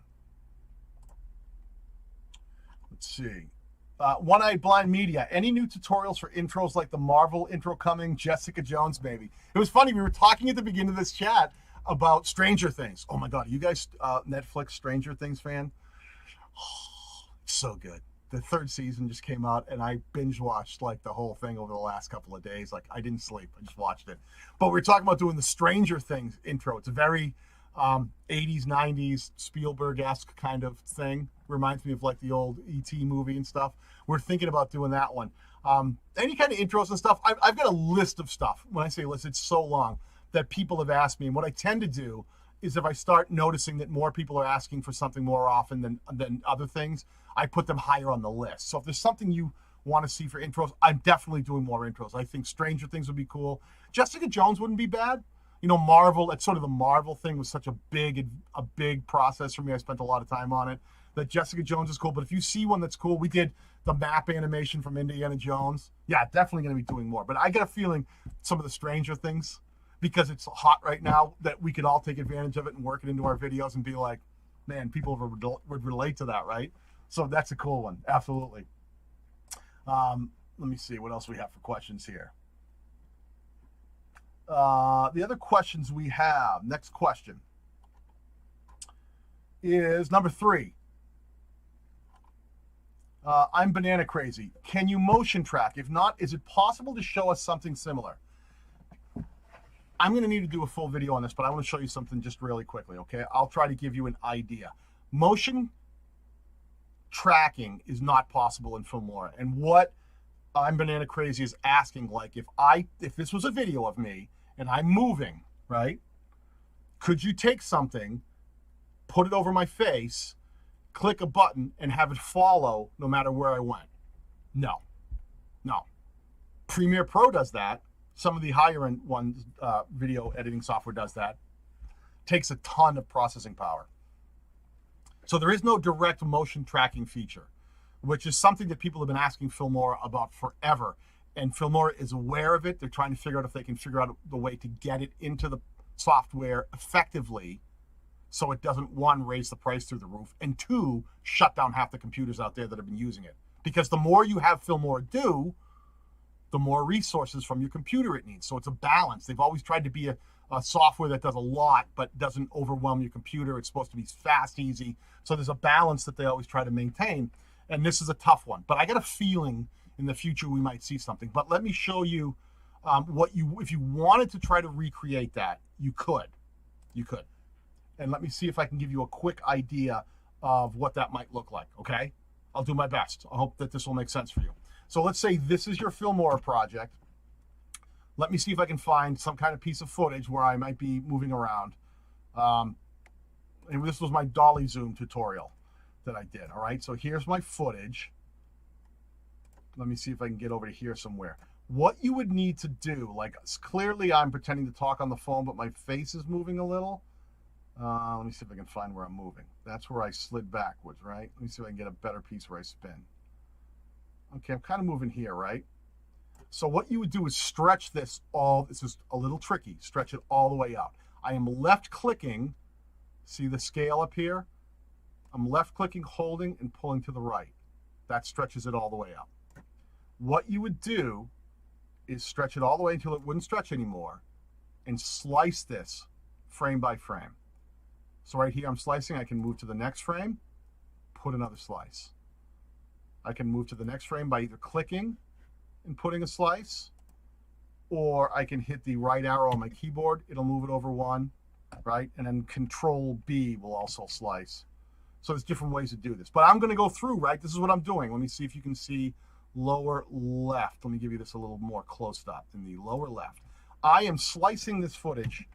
Let's see. One-Eyed Blind Media. Any new tutorials for intros like the Marvel intro coming? Jessica Jones, baby. It was funny. We were talking at the beginning of this chat about Stranger Things. Oh my God. Are you guys Netflix Stranger Things fan? Oh, it's so good. The 3rd season just came out, and I binge watched like the whole thing over the last couple of days. Like, I didn't sleep. I just watched it. But we were talking about doing the Stranger Things intro. It's a very 80s, 90s Spielberg-esque kind of thing. Reminds me of like the old E.T. movie and stuff. We're thinking about doing that one. Any kind of intros and stuff. I've got a list of stuff. When I say list, it's so long that people have asked me. And what I tend to do is if I start noticing that more people are asking for something more often than other things, I put them higher on the list. So if there's something you want to see for intros, I'm definitely doing more intros. I think Stranger Things would be cool. Jessica Jones wouldn't be bad. You know, Marvel, that's sort of the Marvel thing was such a big process for me. I spent a lot of time on it. That Jessica Jones is cool, but if you see one that's cool, we did the map animation from Indiana Jones. Yeah, definitely going to be doing more. But I get a feeling some of the Stranger Things, because it's hot right now, that we could all take advantage of it and work it into our videos and be like, man, people would relate to that, right? So that's a cool one. Absolutely. Let me see what else we have for questions here. The other questions we have, next question is number 3. I'm banana crazy. Can you motion track? If not, is it possible to show us something similar? I'm going to need to do a full video on this, but I want to show you something just really quickly, okay? I'll try to give you an idea. Motion tracking is not possible in Filmora. And what I'm banana crazy is asking, like, if this was a video of me and I'm moving, right? Could you take something, put it over my face, click a button, and have it follow no matter where I went? No. Premiere Pro does that. Some of the higher end ones, video editing software does that. Takes a ton of processing power. So there is no direct motion tracking feature, which is something that people have been asking Filmora about forever. And Filmora is aware of it. They're trying to figure out if they can figure out the way to get it into the software effectively, so it doesn't, 1, raise the price through the roof, and 2, shut down half the computers out there that have been using it. Because the more you have Filmora do, the more resources from your computer it needs. So it's a balance. They've always tried to be a software that does a lot but doesn't overwhelm your computer. It's supposed to be fast, easy. So there's a balance that they always try to maintain. And this is a tough one. But I got a feeling in the future we might see something. But let me show you if you wanted to try to recreate that, you could. And let me see if I can give you a quick idea of what that might look like, okay? I'll do my best. I hope that this will make sense for you. So let's say this is your Filmora project. Let me see if I can find some kind of piece of footage where I might be moving around. And this was my dolly zoom tutorial that I did, all right? So here's my footage. Let me see if I can get over to here somewhere. What you would need to do, like clearly I'm pretending to talk on the phone, but my face is moving a little. Let me see if I can find where I'm moving. That's where I slid backwards, right? Let me see if I can get a better piece where I spin. Okay, I'm kind of moving here, right? So what you would do is stretch this is a little tricky, stretch it all the way out. I am left clicking, see the scale up here? I'm left clicking, holding, and pulling to the right. That stretches it all the way out. What you would do is stretch it all the way until it wouldn't stretch anymore and slice this frame by frame. So right here I'm slicing, I can move to the next frame, put another slice. I can move to the next frame by either clicking and putting a slice, or I can hit the right arrow on my keyboard, it'll move it over one, right? And then Control B will also slice. So there's different ways to do this. But I'm gonna go through, right? This is what I'm doing. Let me see if you can see lower left. Let me give you this a little more close up. In the lower left, I am slicing this footage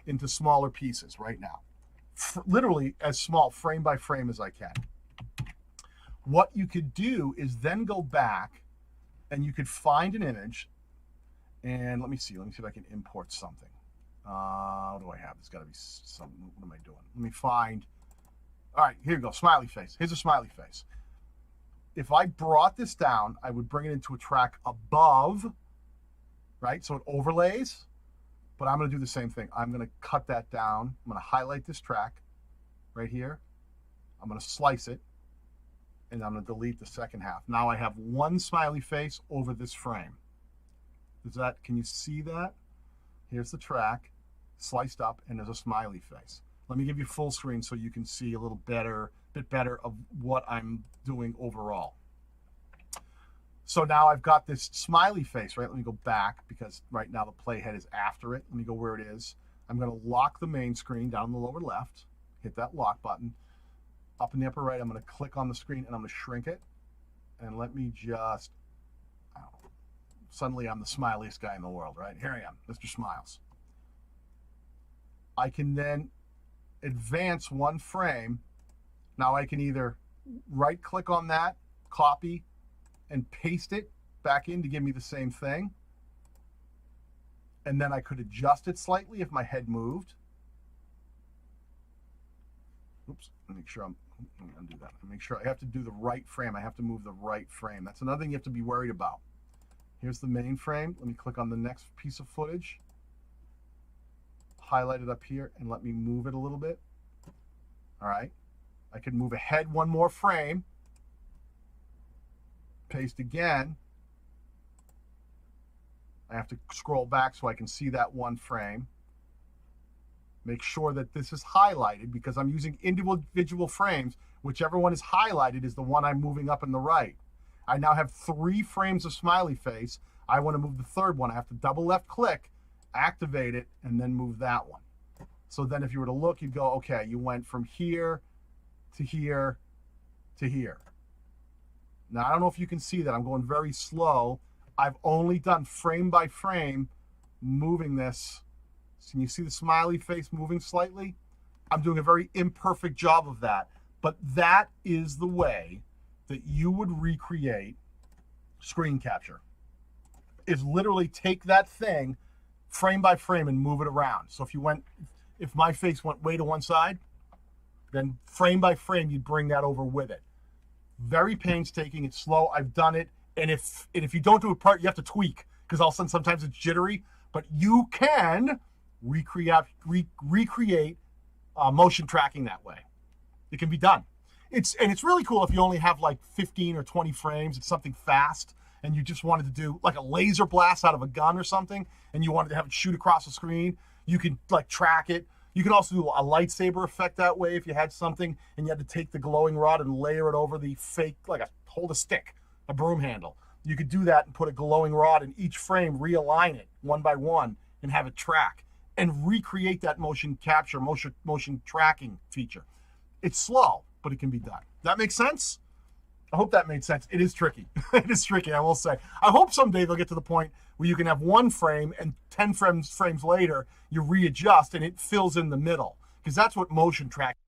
into smaller pieces right now. Literally as small, frame by frame as I can. What you could do is then go back and you could find an image, and let me see if I can import something. What do I have? There's got to be some. What am I doing? Let me find. All right, here you go. Smiley face. Here's a smiley face. If I brought this down, I would bring it into a track above, right? So it overlays, but I'm going to do the same thing. I'm going to cut that down. I'm going to highlight this track right here. I'm going to slice it, and I'm going to delete the second half. Now I have one smiley face over this frame. Can you see that? Here's the track, sliced up, and there's a smiley face. Let me give you full screen so you can see a bit better of what I'm doing overall. So now I've got this smiley face, right? Let me go back because right now the playhead is after it. Let me go where it is. I'm going to lock the main screen down in the lower left, hit that lock button. Up in the upper right, I'm going to click on the screen and I'm going to shrink it. And let me just, suddenly I'm the smiliest guy in the world, right? Here I am, Mr. Smiles. I can then advance one frame. Now I can either right click on that, copy, and paste it back in to give me the same thing. And then I could adjust it slightly if my head moved. Oops, make sure let me undo that. Make sure I have to do the right frame. I have to move the right frame. That's another thing you have to be worried about. Here's the main frame. Let me click on the next piece of footage. Highlight it up here and let me move it a little bit. All right. I can move ahead one more frame. Paste again. I have to scroll back so I can see that one frame. Make sure that this is highlighted because I'm using individual frames. Whichever one is highlighted is the one I'm moving up in the right. I now have 3 frames of smiley face. I want to move the third one. I have to double left click, activate it, and then move that one. So then if you were to look, you'd go, okay, you went from here to here to here. Now, I don't know if you can see that. I'm going very slow. I've only done frame by frame, moving this. So can you see the smiley face moving slightly? I'm doing a very imperfect job of that. But that is the way that you would recreate screen capture. Is literally take that thing frame by frame and move it around. So if my face went way to one side, then frame by frame, you'd bring that over with it. Very painstaking, it's slow, I've done it. And if you don't do it part, you have to tweak because all of a sudden sometimes it's jittery, but you can recreate motion tracking that way. It can be done. It's really cool if you only have like 15 or 20 frames. It's something fast and you just wanted to do like a laser blast out of a gun or something and you wanted to have it shoot across the screen. You can like track it. You can also do a lightsaber effect that way if you had something and you had to take the glowing rod and layer it over the fake, hold a stick, a broom handle. You could do that and put a glowing rod in each frame, realign it one by one and have it track and recreate that motion capture, motion tracking feature. It's slow, but it can be done. That makes sense? I hope that made sense. It is tricky. It is tricky, I will say. I hope someday they'll get to the point where you can have one frame and 10 frames later, you readjust and it fills in the middle. Because that's what motion tracking